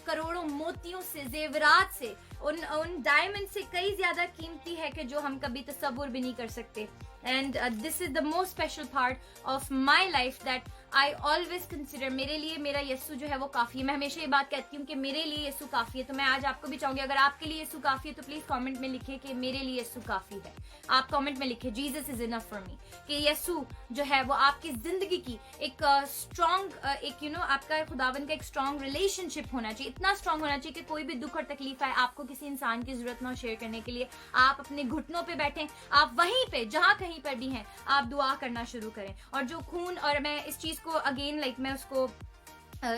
करोड़ों मोतियों से, जेवरात से, उन डायमंड से कई ज्यादा कीमती है कि जो हम कभी तसव्वुर भी नहीं कर सकते। And this is the most special part of my life that I always consider, मेरे लिए मेरा यीशु जो है वो काफी है। मैं हमेशा ये बात कहती हूँ कि मेरे लिए यीशु काफी है। तो मैं आज आपको भी चाहूंगी, अगर आपके लिए यीशु काफी है तो प्लीज कमेंट में लिखिए कि मेरे लिए यीशु काफी है। आप कमेंट में लिखिए जीसस इज इनफ फॉर मी, कि यीशु जो है वो आपकी जिंदगी की एक स्ट्रॉन्ग एक आपका खुदावन का एक स्ट्रॉन्ग रिलेशनशिप होना चाहिए। इतना स्ट्रॉन्ग होना चाहिए कि कोई भी दुख और तकलीफ आए, आपको किसी इंसान की जरूरत ना हो शेयर करने के लिए, आप अपने घुटनों पे बैठें, आप वहीं पे जहां कहीं पर भी हैं आप दुआ करना शुरू करें। और जो खून, और मैं इस चीज को अगेन मैं उसको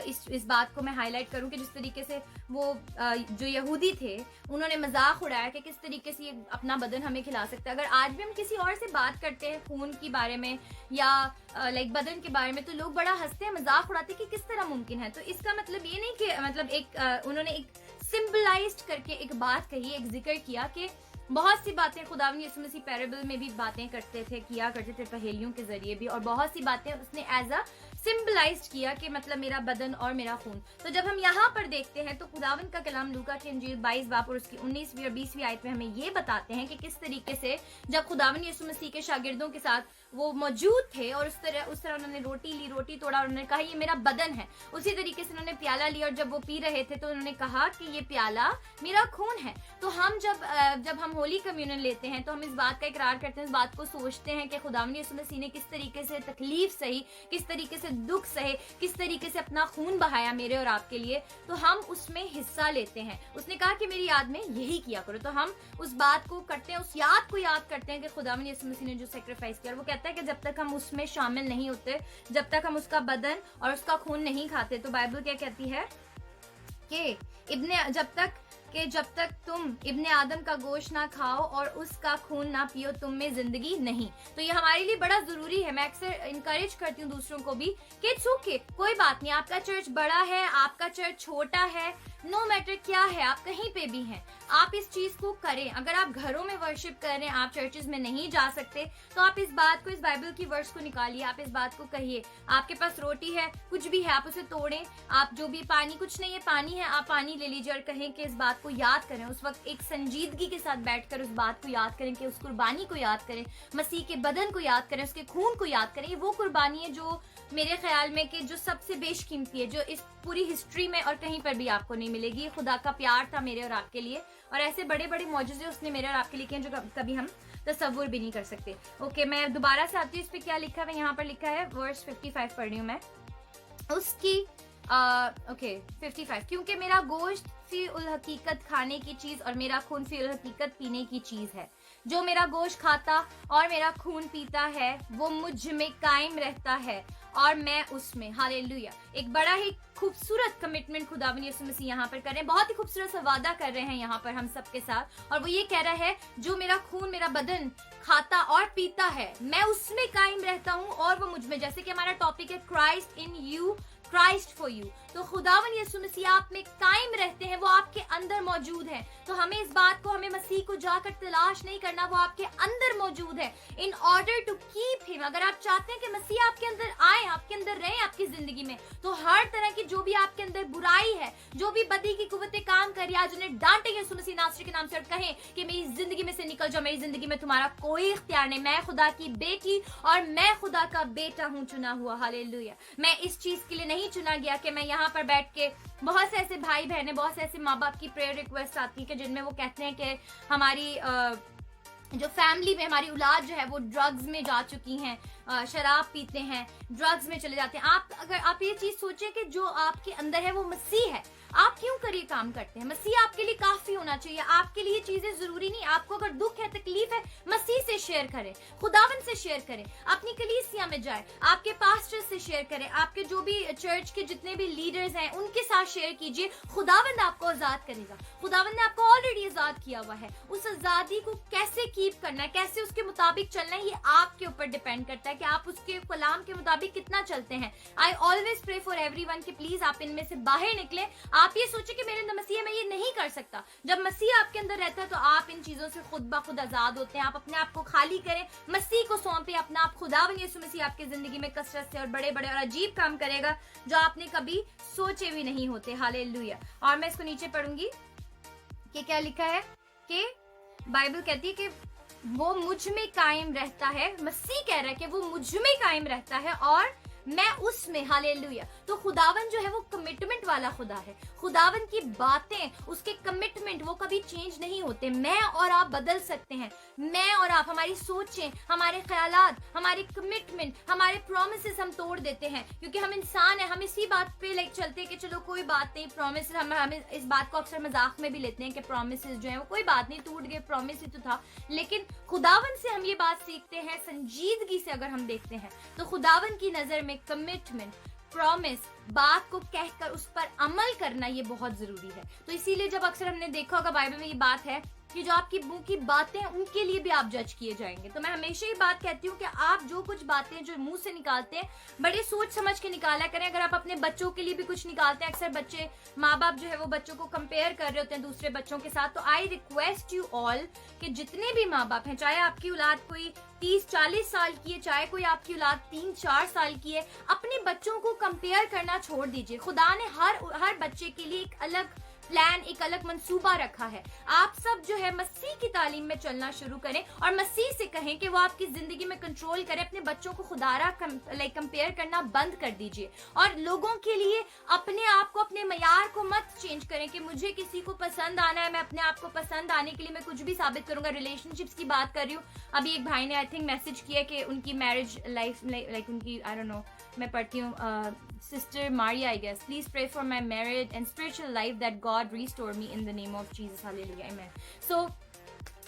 इस बात को मैं हाईलाइट करूं कि जिस तरीके से वो जो यहूदी थे उन्होंने मजाक उड़ाया कि किस तरीके से ये अपना बदन हमें खिला सकता है। अगर आज भी हम किसी और से बात करते हैं खून के बारे में या बदन के बारे में, तो लोग बड़ा हंसते हैं, मजाक उड़ाते हैं कि किस तरह मुमकिन है। तो इसका मतलब ये नहीं कि उन्होंने एक सिंबलाइज्ड करके एक बात कही, एक जिक्र किया कि बहुत सी बातें खुदावंद यीशु मसीह पैराबल में भी बातें किया करते थे पहेलियों के जरिए भी, और बहुत सी बातें उसने एज अ सिंबलाइज्ड किया कि मतलब मेरा बदन और मेरा खून। तो जब हम यहाँ पर देखते हैं तो खुदावंद का कलाम लूका की इंजील 22 बाब और उसकी 19वीं और 20वीं आयत में हमें ये बताते हैं कि किस तरीके से जब खुदावंद यीशु मसीह के शागिर्दों के साथ वो मौजूद थे और उस तरह उन्होंने रोटी तोड़ा और उन्होंने कहा ये मेरा बदन है। उसी तरीके से उन्होंने प्याला लिया और जब वो पी रहे थे तो उन्होंने कहा कि ये प्याला मेरा खून है। तो हम जब हम होली कम्युनियन लेते हैं तो हम इस बात का इकरार करते हैं, इस बात को सोचते हैं कि खुदावंद यीशु मसीह ने किस तरीके से तकलीफ सही, किस तरीके से दुख सहे, किस तरीके से अपना खून बहाया मेरे और आपके लिए। तो हम उसमें हिस्सा लेते हैं। उसने कहा कि मेरी याद में यही किया करो। तो हम उस बात को करते हैं, उस याद को याद करते हैं कि खुदावंद यीशु मसीह ने जो सैक्रिफाइस किया। वो कहता है कि जब तक हम उसमें शामिल नहीं होते, जब तक हम उसका बदन और उसका खून नहीं खाते, तो बाइबल क्या कहती है कि जब तक तुम इब्ने आदम का गोश्त ना खाओ और उसका खून ना पियो तुम में जिंदगी नहीं। तो ये हमारे लिए बड़ा जरूरी है। मैं अक्सर इनकरेज करती हूँ दूसरों को भी कि इट्स ओके, कोई बात नहीं, आपका चर्च बड़ा है, आपका चर्च छोटा है, नो मैटर क्या है, आप कहीं पे भी हैं, आप इस चीज को करें। अगर आप घरों में वर्शिप कर रहे हैं, आप चर्चेज में नहीं जा सकते, तो आप इस बात को, इस बाइबल की वर्स को निकालिए, आप इस बात को कहिए। आपके पास रोटी है, कुछ भी है, आप उसे तोड़ें। आप जो भी पानी, कुछ नहीं है, पानी है, आप पानी ले लीजिए और कहें कि इस बात को याद करें। उस वक्त एक संजीदगी के साथ बैठकर उस बात को याद करें कि उस कुर्बानी को याद करें, मसीह के बदन को याद करें, उसके खून को याद करें। ये वो कुर्बानी है जो मेरे ख्याल में कि जो सबसे बेशकीमती है, जो इस पूरी हिस्ट्री में और कहीं पर भी आपको नहीं मिलेगी। खुदा का प्यार था मेरे और आपके लिए, और ऐसे बड़े बड़े मौजूज़े उसने मेरे और आपके लिए किए जो कभी हम तसव्वुर भी नहीं कर सकते। ओके, मैं दोबारा से आती हूँ इस पे क्या लिखा है। यहाँ पर लिखा है वर्स 55 पढ़ रही हूँ मैं उसकी। ओके 55, क्योंकि मेरा गोश्त फी उल हकीकत खाने की चीज और मेरा खून फी उल हकीकत पीने की चीज है। जो मेरा गोश्त खाता और मेरा खून पीता है वो मुझ में कायम रहता है और मैं उसमें। हालेलुया। एक बड़ा ही खूबसूरत कमिटमेंट खुदावंद यीशु मसीह यहाँ पर कर रहे हैं, बहुत ही खूबसूरत सा वादा कर रहे हैं यहाँ पर हम सबके साथ, और वो ये कह रहा है जो मेरा खून, मेरा बदन खाता और पीता है, मैं उसमें कायम रहता हूँ और वो मुझ में। जैसे कि हमारा टॉपिक है Christ in you, Christ for you. तो खुदावंद यीशु मसीह आप में कायम रहते हैं, वो आपके अंदर मौजूद है। तो हमें इस बात को, हमें मसीह को जाकर तलाश नहीं करना, वो आपके अंदर मौजूद है। In order to keep him, अगर आप चाहते हैं कि मसीह आपके अंदर आए, आपके अंदर रहे आपकी जिंदगी में, तो हर तरह की जो भी आपके अंदर बुराई है, जो भी बदी की कुव्वतें काम कर रही है, आज उन्हें डांटे यीशु मसीह नासरी के नाम से और कहें कि मेरी जिंदगी में से निकल जाओ, मेरी जिंदगी में तुम्हारा कोई इख्तियार नहीं। मैं खुदा की बेटी और मैं खुदा का बेटा हूँ, चुना हुआ। हालेलुया। मैं इस चीज के लिए नहीं चुना गया कि मैं यहाँ पर बैठ के, बहुत से ऐसे भाई बहने, बहुत से ऐसे माँ बाप की प्रेयर रिक्वेस्ट आती है कि जिनमें वो कहते हैं कि हमारी जो फैमिली में हमारी औलाद जो है वो ड्रग्स में जा चुकी हैं, शराब पीते हैं, ड्रग्स में चले जाते हैं। अगर आप ये चीज सोचें कि जो आपके अंदर है वो मसीह है, आप क्यों कर ये काम करते हैं? मसीह आपके लिए काफी होना चाहिए। आपके लिए चीजें जरूरी नहीं। आपको अगर दुख है, तकलीफ है, मसीह से शेयर करें, खुदावन से शेयर करें, अपनी कलीसिया में जाए, आपके पास्टर से शेयर करें, आपके जो भी चर्च के जितने भी लीडर्स हैं उनके साथ शेयर कीजिए। खुदावंद आपको आजाद करेगा। खुदावंद ने आपको ऑलरेडी आजाद किया हुआ है। उस आजादी को कैसे कीप करना है, कैसे उसके मुताबिक चलना है, ये आपके ऊपर डिपेंड करता है कि आप उसके कलाम के मुताबिक कितना चलते हैं। I always pray for everyone कि प्लीज आप इनमें से बाहर निकले। आप ये सोचे कि मेरे अंदर मसीह है, मैं ये नहीं कर सकता। जब मसीह आपके अंदर रहता है तो आप इन चीजों से खुद ब खुद आजाद होते हैं। आप अपने आप को खाली करें, मसीह को सौंपे अपना आप। खुदावंद यीशु मसीह आपकी जिंदगी में कसरत से और बड़े बड़े और अजीब काम करेगा जो आपने कभी सोचे भी नहीं होते। हालेलुया। और मैं इसको नीचे पढ़ूंगी कि क्या लिखा है कि बाइबल कहती है कि वो मुझ में कायम रहता है। मसीह कह रहा है कि वो मुझ में कायम रहता है और मैं उसमें, हालेलुया। तो खुदावन जो है वो कमिटमेंट वाला खुदा है। खुदावन की बातें, उसके कमिटमेंट वो कभी चेंज नहीं होते। मैं और आप बदल सकते हैं, मैं और आप, हमारी सोचें, हमारे ख्यालात, हमारे कमिटमेंट, हमारे प्रॉमिसेस हम तोड़ देते हैं, क्योंकि हम इंसान हैं। हम इसी बात पे चलते हैं कि चलो कोई बात नहीं, प्रॉमिस, हम इस बात को अक्सर मजाक में भी लेते हैं कि प्रॉमिसेस जो है वो कोई बात नहीं, टूट गए, प्रॉमिस ही तो था। लेकिन खुदावन से हम ये बात सीखते हैं, संजीदगी से अगर हम देखते हैं तो खुदावन की नजर में कमिटमेंट, प्रॉमिस, बात को कहकर उस पर अमल करना ये बहुत जरूरी है। तो इसीलिए जब अक्सर हमने देखा होगा बाइबल में ये बात है कि जो आपकी मुंह की बातें हैं उनके लिए भी आप जज किए जाएंगे। तो मैं हमेशा ही बात कहती हूँ कि आप जो कुछ बातें जो मुंह से निकालते हैं बड़े सोच समझ के निकाला करें। अगर आप अपने बच्चों के लिए भी कुछ निकालते हैं, अक्सर बच्चे, माँ बाप जो है वो बच्चों को कंपेयर कर रहे होते हैं दूसरे बच्चों के साथ। तो आई रिक्वेस्ट यू ऑल कि जितने भी माँ बाप हैं, चाहे आपकी औलाद कोई 30-40 साल की है, चाहे कोई आपकी औलाद 3-4 साल की है, अपने बच्चों को कंपेयर करना छोड़ दीजिए। खुदा ने हर बच्चे के लिए एक अलग प्लान, एक अलग मंसूबा रखा है। आप सब जो है मसीह की तालीम में चलना शुरू करें और मसीह से कहें कि वो आपकी जिंदगी में कंट्रोल करे। अपने बच्चों को खुदारा कंपेयर करना बंद कर दीजिए और लोगों के लिए अपने आप को, अपने मयार को मत चेंज करें कि मुझे किसी को पसंद आना है, मैं अपने आप को पसंद आने के लिए मैं कुछ भी साबित करूंगा। रिलेशनशिप्स की बात कर रही हूँ। अभी एक भाई ने आई थिंक मैसेज किया कि उनकी मैरिज लाइफ उनकी, आई डोंट नो, मैं पढ़ती हूँ, sister Maria, I guess, please pray for my marriage and spiritual life that God restore me in the name of Jesus, hallelujah, आमीन। सो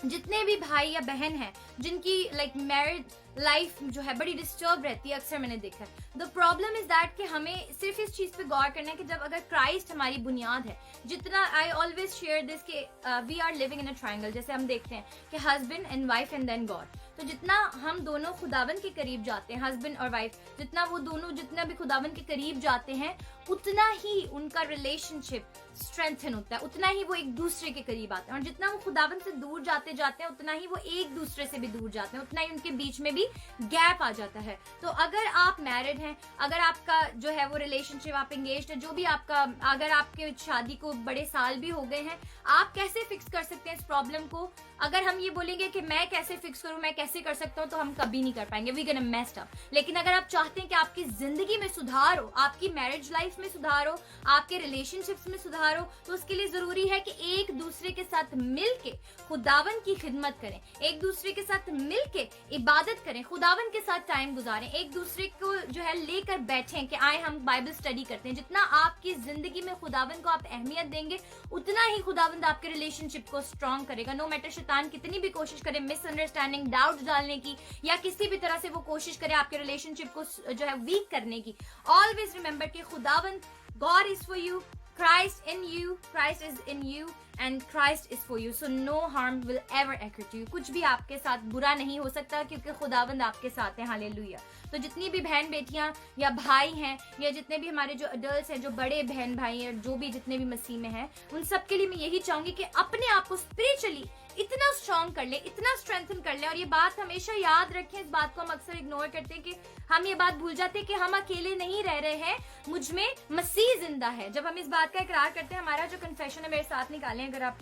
जितने भी भाई या बहन हैं जिनकी मैरिज लाइफ जो है बड़ी डिस्टर्ब रहती है, अक्सर मैंने देखा है, द प्रॉब्लम इज दैट कि हमें सिर्फ इस चीज पे गौर करना है कि जब अगर क्राइस्ट हमारी बुनियाद है, जितना आई ऑलवेज शेयर दिस कि we are living in a triangle. जैसे हम देखते हैं कि husband and wife and then God. तो जितना हम दोनों खुदावन के करीब जाते हैं, हस्बैंड और वाइफ, जितना वो दोनों जितना भी खुदावन के करीब जाते हैं, उतना ही उनका रिलेशनशिप स्ट्रेंथन होता है, उतना ही वो एक दूसरे के करीब आते हैं। और जितना वो खुदावन से दूर जाते जाते हैं, उतना ही वो एक दूसरे से भी दूर जाते हैं, उतना ही उनके बीच में भी गैप आ जाता है। तो अगर आप मैरिड हैं, अगर आपका जो है वो रिलेशनशिप, आप एंगेज्ड है, जो भी आपका, अगर आपके शादी को बड़े साल भी हो गए हैं, आप कैसे फिक्स कर सकते हैं इस प्रॉब्लम को? अगर हम ये बोलेंगे कि मैं कैसे फिक्स करूं, मैं कैसे कर सकता हूं, तो हम कभी नहीं कर पाएंगे, वी गोना मेस्ड अप। लेकिन अगर आप चाहते हैं कि आपकी जिंदगी में सुधार हो, आपकी मैरिज लाइफ में सुधार हो, आपके रिलेशनशिप्स में सुधार हो, तो उसके लिए जरूरी है कि एक दूसरे के साथ मिलके खुदावन की खिदमत करें, एक दूसरे के साथ मिलके इबादत करें, खुदावन के साथ टाइम गुजारें, एक दूसरे को जो है लेकर बैठें कि आए हम बाइबल स्टडी करते हैं। जितना आपकी जिंदगी में खुदावन को आप अहमियत देंगे, उतना ही खुदावंद आपके रिलेशनशिप को स्ट्रॉन्ग करेगा। नो मैटर शैतान कितनी भी कोशिश करे मिसअंडरस्टैंडिंग, डाउट डालने की, या किसी भी तरह से वो कोशिश करे आपके रिलेशनशिप को जो है वीक करने की, ऑलवेज रिमेंबर कि खुदावंद, God is for you, Christ in you, Christ is in you and Christ is for you, so no harm will ever occur to you। कुछ भी आपके साथ बुरा नहीं हो सकता क्योंकि खुदावंद आपके साथ है, हालेलुया। तो जितनी भी बहन बेटियां या भाई हैं, या जितने भी हमारे जो अडल्ट हैं, जो बड़े बहन भाई हैं, जो भी जितने भी मसीह में हैं, उन सब के लिए मैं यही चाहूंगी कि अपने आप को स्पिरिचुअली इतना स्ट्रॉन्ग कर ले, इतना स्ट्रेंथन कर ले। और ये बात हमेशा याद रखें, इस बात को हम अक्सर इग्नोर करते हैं कि हम ये बात भूल जाते हैं कि हम अकेले नहीं रह रहे हैं, मुझ में मसीह जिंदा है। जब हम इस बात का इकरार करते हैं, हमारा जो कन्फेशन है, मेरे साथ निकालें अगर आप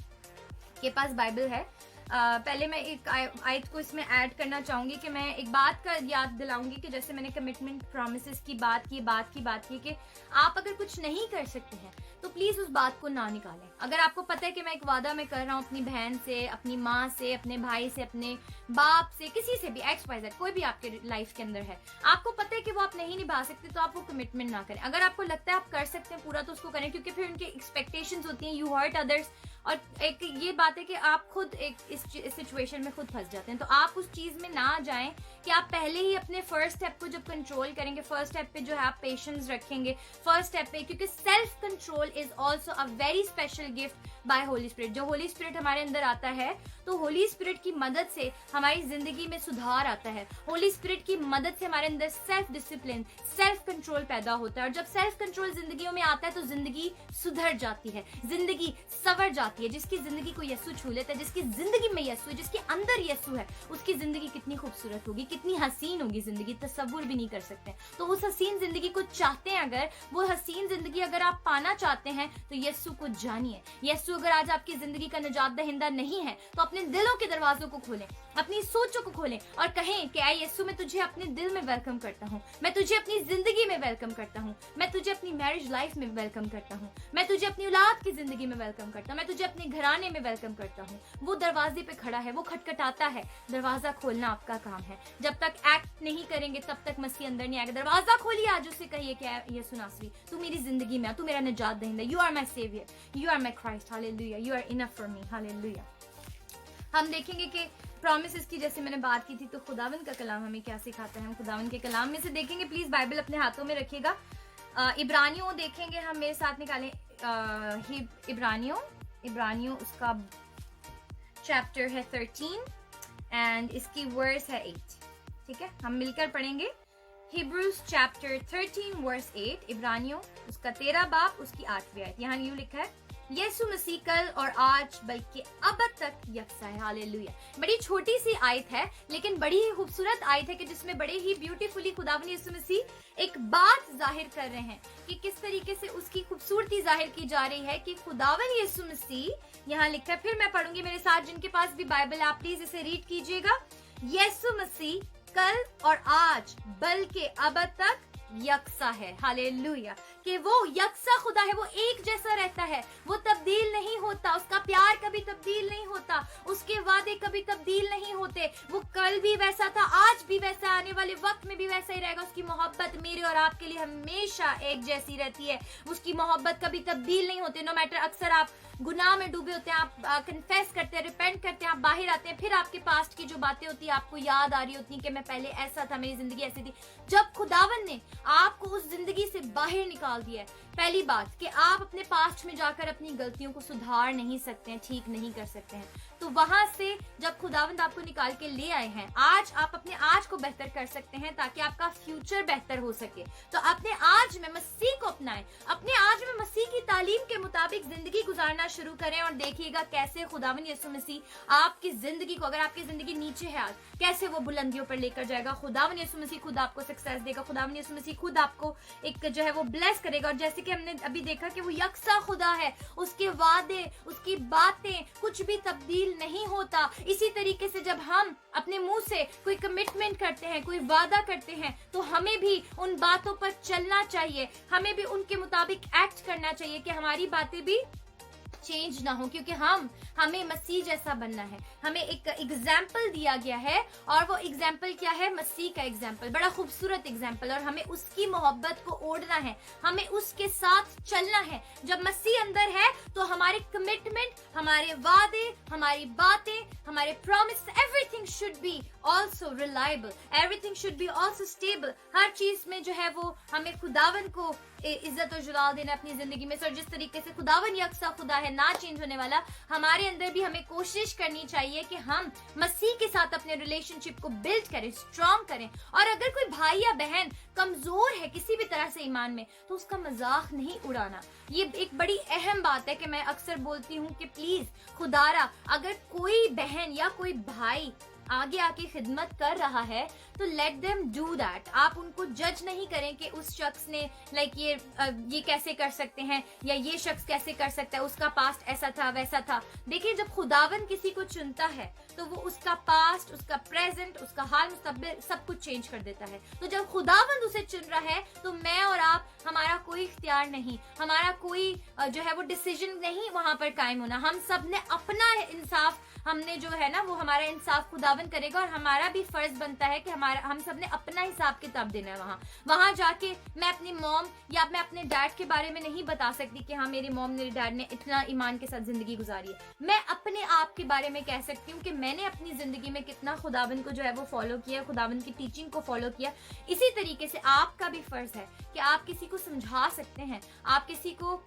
के पास बाइबल है। पहले मैं एक आयत को इसमें ऐड करना चाहूंगी कि मैं एक बात का याद दिलाऊंगी कि जैसे मैंने कमिटमेंट, प्रॉमिसेस की बात की कि आप अगर कुछ नहीं कर सकते हैं तो प्लीज उस बात को ना निकालें। अगर आपको पता है कि मैं एक वादा में कर रहा हूँ अपनी बहन से, अपनी माँ से, अपने भाई से, अपने बाप से, किसी से भी, XYZ कोई भी आपके लाइफ के अंदर है, आपको पता है कि वो आप नहीं निभा सकते, तो आप वो कमिटमेंट ना करें। अगर आपको लगता है आप कर सकते हैं पूरा, तो उसको करें, क्योंकि फिर उनकी एक्सपेक्टेशंस होती हैं, यू हर्ट अदर्स। और एक ये बात है कि आप खुद एक इस सिचुएशन में खुद फंस जाते हैं। तो आप उस चीज में ना जाएं कि आप पहले ही अपने फर्स्ट स्टेप को जब कंट्रोल करेंगे, फर्स्ट स्टेप पे जो है आप पेशेंस रखेंगे, फर्स्ट स्टेप पे, क्योंकि self control is also a very special gift bye Holi spirit. जो होली स्पिरिट हमारे अंदर आता है, तो होली स्पिरिट की मदद से हमारी जिंदगी में सुधार आता है। होली स्पिरिट की मदद से हमारे अंदर सेल्फ डिसिप्लिन, सेल्फ कंट्रोल पैदा होता है। और जब सेल्फ कंट्रोल जिंदगियों में आता है तो जिंदगी सुधर जाती है, जिंदगी संवर जाती आती है। जिसकी जिंदगी को यीशु छू लेता है, जिसकी जिंदगी में यीशु है, जिसके अंदर यीशु है, उसकी जिंदगी कितनी खूबसूरत होगी, कितनी हसीन होगी जिंदगी, तसव्वुर भी नहीं कर सकते। तो उस हसीन जिंदगी को चाहते हैं, अगर वो हसीन जिंदगी अगर आप पाना चाहते हैं तो यीशु को जानिए। यीशु अगर आज आपकी जिंदगी का निजात दहिंदा नहीं है तो अपने दिलों के दरवाजों को खोलें, अपनी सोचों को खोलें और कहें कि ऐ यीशु, मैं तुझे अपने दिल में वेलकम करता हूँ, मैं तुझे अपनी जिंदगी में वेलकम करता हूँ, मैं तुझे अपनी मैरिज लाइफ में वेलकम करता हूँ, मैं तुझे अपनी औलाद की जिंदगी में वेलकम करता हूँ, मैं तुझे अपने घराने में वेलकम करता हूँ। वो दरवाजे पे खड़ा है, वो खटखटाता है, दरवाजा खोलना आपका काम है। जब तक एक्ट नहीं करेंगे तब तक मसीह अंदर नहीं आएगा। दरवाजा खोलिए, आज उससे कहिए कि यीशु नासरी, तू मेरी जिंदगी में आ, तू मेरा निजात दहिंदा, you are my saviour, you are my Christ, hallelujah, you are enough for me, hallelujah. हम देखेंगे कि प्रॉमिसेस की जैसे मैंने बात की थी, तो खुदावंद का कलाम हमें क्या सिखाता है। हम खुदावंद के कलाम में से देखेंगे, प्लीज बाइबल अपने हाथों में रखिएगा। इब्रानियों देखेंगे, हम मेरे साथ निकालें इब्रानियों उसका चैप्टर है 13 एंड इसकी वर्स है 8। ठीक है, हम मिलकर पढ़ेंगे। हिब्रूज चैप्टर 13 वर्स 8, इब्रानियों उसका 13 बाब उसकी 8वीं आयत। यहाँ यूं लिखा है, यीशु मसीह कल और आज बल्कि अब तक यकसा है, हालेलुया। बड़ी छोटी सी आयत है लेकिन बड़ी ही खूबसूरत आयत है कि जिसमें बड़े ही ब्यूटीफुली खुदावंद यीशु मसीह एक बात जाहिर कर रहे हैं कि किस तरीके से उसकी खूबसूरती जाहिर की जा रही है कि खुदावंद यीशु मसीह, यहाँ लिखा है, फिर मैं पढ़ूंगी, मेरे साथ जिनके पास भी बाइबल है आप प्लीज इसे रीड कीजिएगा। यीशु मसीह कल और आज बल्कि अब तक यकसा है, हालेलुया। कि वो यकसा खुदा है, वो एक जैसा रहता है, वो तब्दील नहीं होता, उसका प्यार कभी तब्दील नहीं होता, उसके वादे कभी तब्दील नहीं होते। वो कल भी वैसा था, आज भी वैसा, आने वाले वक्त में भी वैसा ही रहेगा। उसकी मोहब्बत मेरे और आपके लिए हमेशा एक जैसी रहती है, उसकी मोहब्बत कभी तब्दील नहीं होती। नो मैटर, अक्सर आप गुनाह में डूबे होते हैं, आप कन्फेस करते हैं, रिपेंट करते हैं, आप बाहर आते हैं, फिर आपके पास्ट की जो बातें होती है आपको याद आ रही होती है कि मैं पहले ऐसा था, मेरी जिंदगी ऐसी थी। जब खुदावन ने आपको उस जिंदगी से बाहर निकाल दिया है, पहली बात कि आप अपने पास्ट में जाकर अपनी गलतियों को सुधार नहीं सकते हैं, ठीक नहीं कर सकते हैं। तो वहां से जब खुदावंद आपको निकाल के ले आए हैं, आज आप अपने आज को बेहतर कर सकते हैं ताकि आपका फ्यूचर बेहतर हो सके। तो अपने आज में मसीह को अपनाएं, अपने आज में मसीह की तालीम के मुताबिक जिंदगी गुजारना शुरू करें और देखिएगा कैसे खुदावंद यीशु मसीह आपकी जिंदगी को, अगर आपकी जिंदगी नीचे है आज, कैसे वो बुलंदियों पर लेकर जाएगा। खुदावंद यीशु मसीह खुद आपको सक्सेस देगा, खुदावंद यीशु मसीह खुद आपको एक जो है वो ब्लेस करेगा। और जैसे कि हमने अभी देखा कि वो यकसा खुदा है, उसके वादे, उसकी बातें कुछ भी तब्दील नहीं होता। इसी तरीके से जब हम अपने मुंह से कोई कमिटमेंट करते हैं, कोई वादा करते हैं, तो हमें भी उन बातों पर चलना चाहिए, हमें भी उनके मुताबिक एक्ट करना चाहिए कि हमारी बातें भी चेंज ना हो, क्योंकि हमें मसीह जैसा बनना है। हमें एक एग्जाम्पल दिया गया है और वो एग्जाम्पल क्या है? मसीह का एग्जाम्पल, बड़ा खूबसूरत एग्जाम्पल, और हमें उसकी मोहब्बत को ओढ़ना है, हमें उसके साथ चलना है। जब मसीह अंदर है तो हमारे कमिटमेंट, हमारे वादे, हमारी बातें, हमारे promise, everything should be also reliable, everything should be also stable. हर चीज में जो है वो हमें खुदावन को इज्जत और जलाल देना अपनी जिंदगी में। सर जिस तरीके से खुदावन यकसा खुदा है, ना चेंज होने वाला, हमारे अंदर भी हमें कोशिश करनी चाहिए कि हम मसीह के साथ अपने रिलेशनशिप को बिल्ड करें, स्ट्रॉन्ग करें। और अगर कोई भाई या बहन कमजोर है किसी भी तरह से ईमान में, तो उसका मजाक नहीं उड़ाना। ये एक बड़ी अहम बात है कि मैं अक्सर बोलती हूँ कि प्लीज खुदारा, अगर कोई बहन या कोई भाई आगे आके खिदमत कर रहा है तो लेट देम डू दैट। आप उनको जज नहीं करें कि उस शख्स ने ये कैसे कर सकते हैं या ये शख्स कैसे कर सकता है, उसका पास्ट ऐसा था वैसा था। देखिए, जब खुदावन किसी को चुनता है तो वो उसका पास्ट, उसका प्रेजेंट, उसका हाल मुस्तकबिल सब कुछ चेंज कर देता है। तो जब खुदावन उसे चुन रहा है तो मैं और आप, हमारा कोई इख्तियार नहीं, हमारा कोई जो है वो डिसीजन नहीं वहां पर कायम होना। हम सब ने अपना इंसाफ, हमने जो है ना वो हमारा इंसाफ खुदावन करेगा, और हमारा भी फर्ज बनता है कि हम सब ने अपना हिसाब किताब देना है। वहां जाके मैं अपनी मॉम या मैं अपने डैड के बारे में नहीं बता सकती कि हाँ मेरी मॉम, मेरे डैड ने इतना ईमान के साथ जिंदगी गुजारी है। मैं अपने आप के बारे में कह सकती हूँ कि मैंने अपनी जिंदगी में कितना खुदावन को जो है वो फॉलो किया, खुदावन की टीचिंग को फॉलो किया। इसी तरीके से आपका भी फर्ज है कि आप किसी को समझा सकते हैं, आप किसी को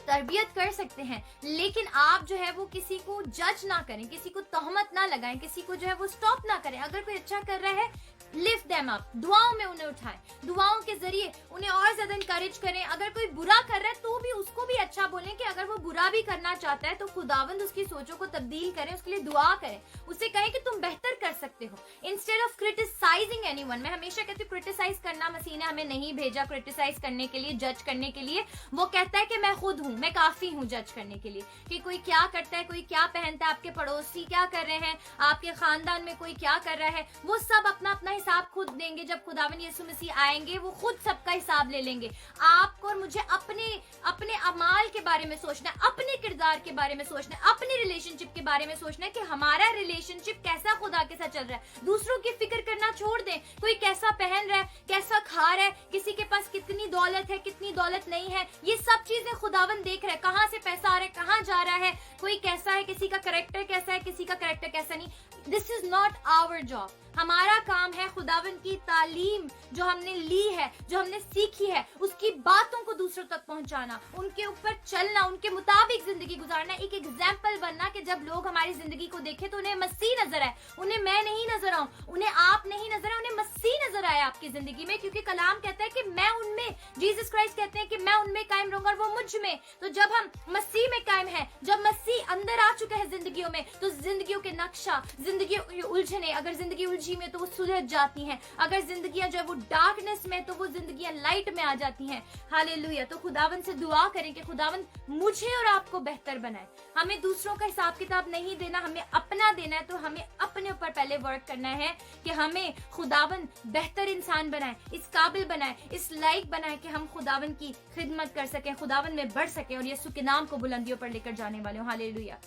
तरबियत कर सकते हैं, लेकिन आप जो है वो किसी को जज ना करें, किसी को तहमत ना लगाएं, किसी को जो है वो स्टॉप ना करें। अगर कोई अच्छा कर रहा है, लिफ्ट देम अप, दुआओं में उन्हें उठाएं, दुआओं के जरिए उन्हें और ज्यादा इंकरेज करें। अगर कोई बुरा कर रहा है तो भी उसको भी अच्छा बोलें कि अगर वो बुरा भी करना चाहता है तो खुदावंद उसकी सोचों को तब्दील करें, उसके लिए दुआ करें, उससे कहें कि तुम बेहतर कर सकते हो, इंस्टेड ऑफ क्रिटिसाइजिंग एनीवन। मैं हमेशा कहती हूँ क्रिटिसाइज करना, मसीह ने हमें नहीं भेजा क्रिटिसाइज करने के लिए, जज करने के लिए। वो कहता है कि मैं खुद हूँ, मैं काफी हूँ जज करने के लिए, कि कोई क्या करता है, कोई क्या पहनता है, आपके पड़ोसी क्या कर रहे हैं, आपके खानदान में कोई क्या कर रहा है, वो सब अपना अपना हिसाब खुद देंगे। जब खुदावन यीशु मसीह आएंगे वो खुद सबका हिसाब ले लेंगे। आपको और मुझे अपने अपने अमाल के बारे में सोचना है, अपने किरदार के बारे में सोचना है, अपने रिलेशनशिप के बारे में सोचना है कि हमारा रिलेशनशिप कैसा खुदा के साथ चल रहा है। दूसरों की फिक्र करना छोड़ दें, कोई कैसा पहन रहा है, कैसा खा रहा है, किसी के पास कितनी दौलत है, कितनी दौलत नहीं है, ये सब चीजें खुदावन देख रहा है। कहां से पैसा आ रहा है, कहां जा रहा है, कोई कैसा है, किसी का कैरेक्टर कैसा है, किसी का कैरेक्टर कैसा नहीं। This is not our job. हमारा काम है खुदावन की तालीम जो हमने ली है, जो हमने सीखी है, उसकी बातों को दूसरों तक पहुंचाना, उनके ऊपर चलना, उनके मुताबिक जिंदगी गुजारना, एक एग्जाम्पल बनना कि जब लोग हमारी जिंदगी को देखें तो उन्हें मसीह नजर आए, उन्हें मैं नहीं नजर आऊं, उन्हें आप नहीं नजर आए, उन्हें मसीह नजर आए आपकी जिंदगी में। क्योंकि कलाम कहता है कि मैं उनमें, जीसस क्राइस्ट कहते हैं कि मैं उनमें कायम रहूंगा और वो मुझ में। तो जब हम मसीह में कायम है, जब मसीह अंदर आ चुका है जिंदगियों में, तो जिंदगियों के नक्शा, जिंदगी उलझने, अगर जिंदगी उलझी में तो वो सुलझ जाती हैं, अगर जिंदगियां जो है वो डार्कनेस में तो वो जिंदगियां लाइट में आ जाती हैं। हालेलुया। तो खुदावन से दुआ करें कि खुदावन मुझे और आपको बेहतर बनाए। हमें दूसरों का हिसाब किताब नहीं देना, हमें अपना देना है। तो हमें अपने ऊपर पहले वर्क करना है कि हमें खुदावन बेहतर इंसान बनाए, इस काबिल बनाए, इस लायक बनाए कि हम खुदावन की खिदमत कर सकें, खुदावन में बढ़ सकें और यीशु के नाम को बुलंदियों पर लेकर जाने वाले हो। हालेलुया।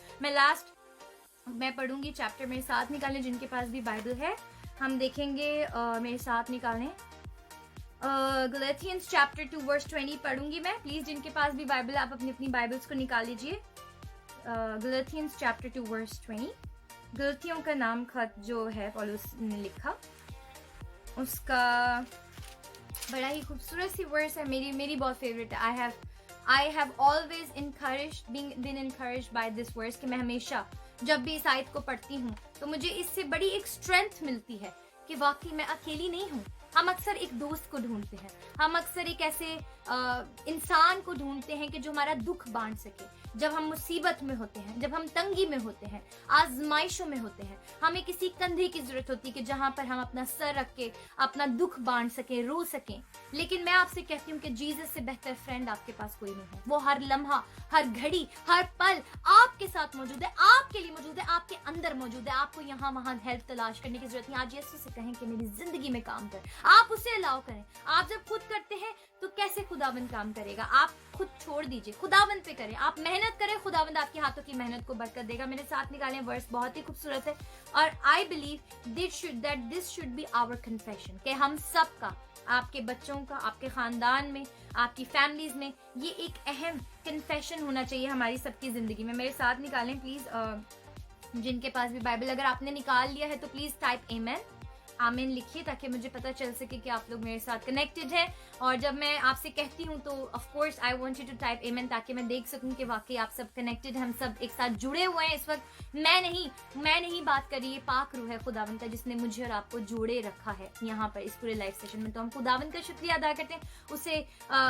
मैं पढ़ूंगी चैप्टर, मेरे साथ निकालें जिनके पास भी बाइबल है, हम देखेंगे मेरे साथ निकालें गलातियंस चैप्टर 2 वर्स 20 पढ़ूंगी मैं। प्लीज जिनके पास भी बाइबल, आप अपनी अपनी बाइबल्स को निकाल लीजिए। गलातियंस चैप्टर 2 वर्स 20। गलतियों का नाम खत जो है पौलुस ने लिखा, उसका बड़ा ही खूबसूरत सी वर्स है, मेरी बहुत फेवरेट है। I have always been encouraged by this verse कि मैं हमेशा जब भी इस आयत को पढ़ती हूँ तो मुझे इससे बड़ी एक स्ट्रेंथ मिलती है कि वाकई मैं अकेली नहीं हूँ। हम अक्सर एक दोस्त को ढूंढते हैं, हम अक्सर एक ऐसे इंसान को ढूंढते हैं कि जो हमारा दुख बांट सके। जब हम मुसीबत में होते हैं, जब हम तंगी में होते हैं, आजमाइशों में होते हैं, हमें किसी कंधे की जरूरत होती है कि जहां पर हम अपना सर रख के अपना दुख बांट सकें, रो सकें। लेकिन मैं आपसे कहती हूँ कि जीसस से बेहतर फ्रेंड आपके पास कोई नहीं है। वो हर लम्हा, हर घड़ी, हर पल आपके साथ मौजूद है, आपके लिए मौजूद है, आपके अंदर मौजूद है। आपको यहाँ वहां हेल्प तलाश करने की जरूरत नहीं। आज यीशु से कहें कि मेरी जिंदगी में काम कर, आप उसे अलाउ करें। आप जब खुद करते हैं तो कैसे खुदावंद काम करेगा? आप खुद छोड़ दीजिए, खुदावंद पे करें, आप मेहनत करें, खुदावंद आपके हाथों की मेहनत को बरकत देगा। मेरे साथ निकालें वर्स, बहुत ही खूबसूरत है। और I believe this should be our confession, कि हम सब का, आपके बच्चों का, आपके खानदान में, आपकी फैमिलीज में, ये एक अहम कन्फेशन होना चाहिए हमारी सबकी जिंदगी में। मेरे साथ निकालें प्लीज, जिनके पास भी बाइबल, अगर आपने निकाल लिया है तो प्लीज टाइप आमेन, आमीन लिखिए, ताकि मुझे पता चल सके कि आप लोग मेरे साथ कनेक्टेड हैं। और जब मैं आपसे कहती हूँ तो of course I want you to type आमीन, ताकि मैं देख सकूं कि वाकई आप सब कनेक्टेड हैं, हम सब एक साथ जुड़े हुए हैं। इस वक्त मैं नहीं बात कर रही, ये पाक रूह है खुदावंद का जिसने मुझे और आपको जोड़े रखा है यहाँ पर इस पूरे लाइव सेशन में। तो हम खुदावंद का शुक्रिया अदा करते हैं, उसे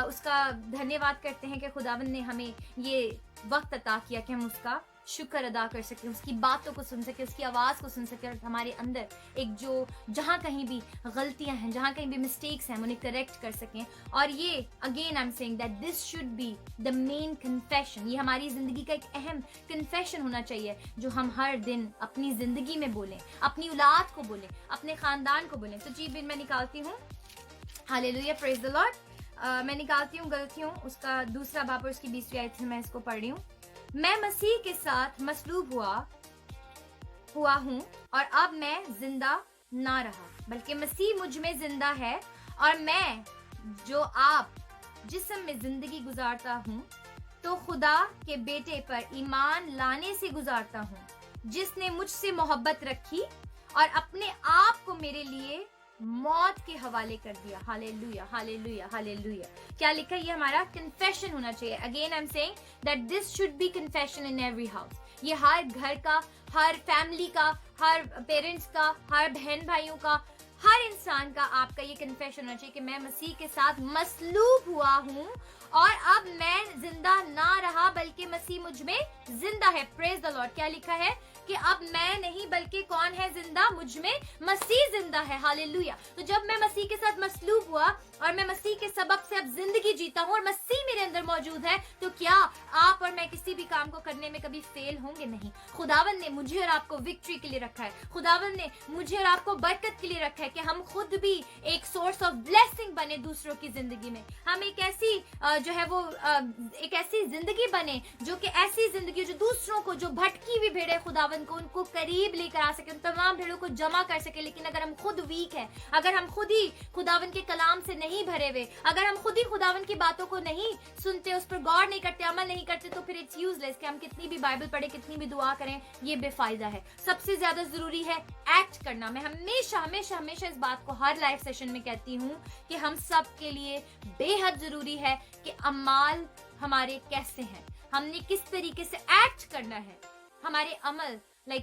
उसका धन्यवाद करते हैं कि खुदावंद ने हमें ये वक्त अता किया कि हम उसका शुक्र अदा कर सके, उसकी बातों को सुन सके, उसकी आवाज को सुन सके, और हमारे अंदर एक जो जहां कहीं भी गलतियां हैं, जहां कहीं भी मिस्टेक्स हैं, हम उन्हें करेक्ट कर सकें। और ये again I am saying that this should be the main confession, ये हमारी जिंदगी का एक अहम कन्फेशन होना चाहिए जो हम हर दिन अपनी जिंदगी में बोलें, अपनी औलाद को बोलें, अपने खानदान को बोलें। तो जी बिन मैं निकालती हूँ, हालेलुया, प्रेज द लॉर्ड। मैं निकालती हूँ गलतियों, उसका दूसरा बाब और उसकी 20वीं आयत से मैं इसको पढ़ रही हूँ। मैं मसीह के साथ मसलूब हुआ हूँ, और अब मैं जिंदा ना रहा, बल्कि मसीह मुझ में जिंदा है, और मैं जो आप जिस्म में जिंदगी गुजारता हूँ तो खुदा के बेटे पर ईमान लाने से गुजारता हूँ, जिसने मुझसे मोहब्बत रखी और अपने आप को मेरे लिए मौत के हवाले कर दिया। Hallelujah, hallelujah, hallelujah. क्या लिखा है? ये हमारा कन्फेशन होना चाहिए। Again I am saying that this should B confession in every house. ये हर घर का, हर फैमिली का, हर पेरेंट्स का, हर बहन भाइयों का, हर इंसान का आपका ये कन्फेशन होना चाहिए कि मैं मसीह के साथ मसलूब हुआ हूँ और अब मैं जिंदा ना रहा बल्कि मसीह मुझ में जिंदा है। Praise the Lord. क्या लिखा है? कि अब मैं नहीं बल्कि कौन है जिंदा? मुझ में मसीह जिंदा है। हालेलुया। तो जब मैं मसीह के साथ मसलूब हुआ और मैं मसीह के सबब से अब जिंदगी जीता हूँ और मसीह मेरे अंदर मौजूद है, तो क्या आप और मैं किसी भी काम को करने में कभी फेल होंगे? नहीं। खुदावन ने मुझे और आपको विक्ट्री के लिए रखा है। खुदावन ने मुझे और आपको बरकत के लिए रखा है कि हम खुद भी एक सोर्स ऑफ ब्लेसिंग बने दूसरों की जिंदगी में। हम एक ऐसी जो है वो एक ऐसी जिंदगी बने जो कि ऐसी जिंदगी जो दूसरों को, जो भटकी हुई भेड़े खुदावन को, उनको करीब लेकर आ सके, उन तमाम भेड़ों को जमा कर सके। लेकिन अगर हम खुद वीक है, अगर हम खुद ही खुदावन के कलाम से नहीं भरे हुए, अगर हम खुद ही खुदावन की बातों को नहीं सुनते, उस पर गौर नहीं करते, अमल नहीं करते, तो फिर इट्स यूजलेस कि हम कितनी भी बाइबल पढ़े, कितनी भी दुआ करें, ये बेफायदा है। सबसे ज्यादा जरूरी है एक्ट करना। मैं हमेशा हमेशा हमेशा इस बात को हर लाइव सेशन में कहती हूँ कि हम सब के लिए बेहद जरूरी है कि अमाल हमारे कैसे हैं, हमने किस तरीके से एक्ट करना है। हमारे अमल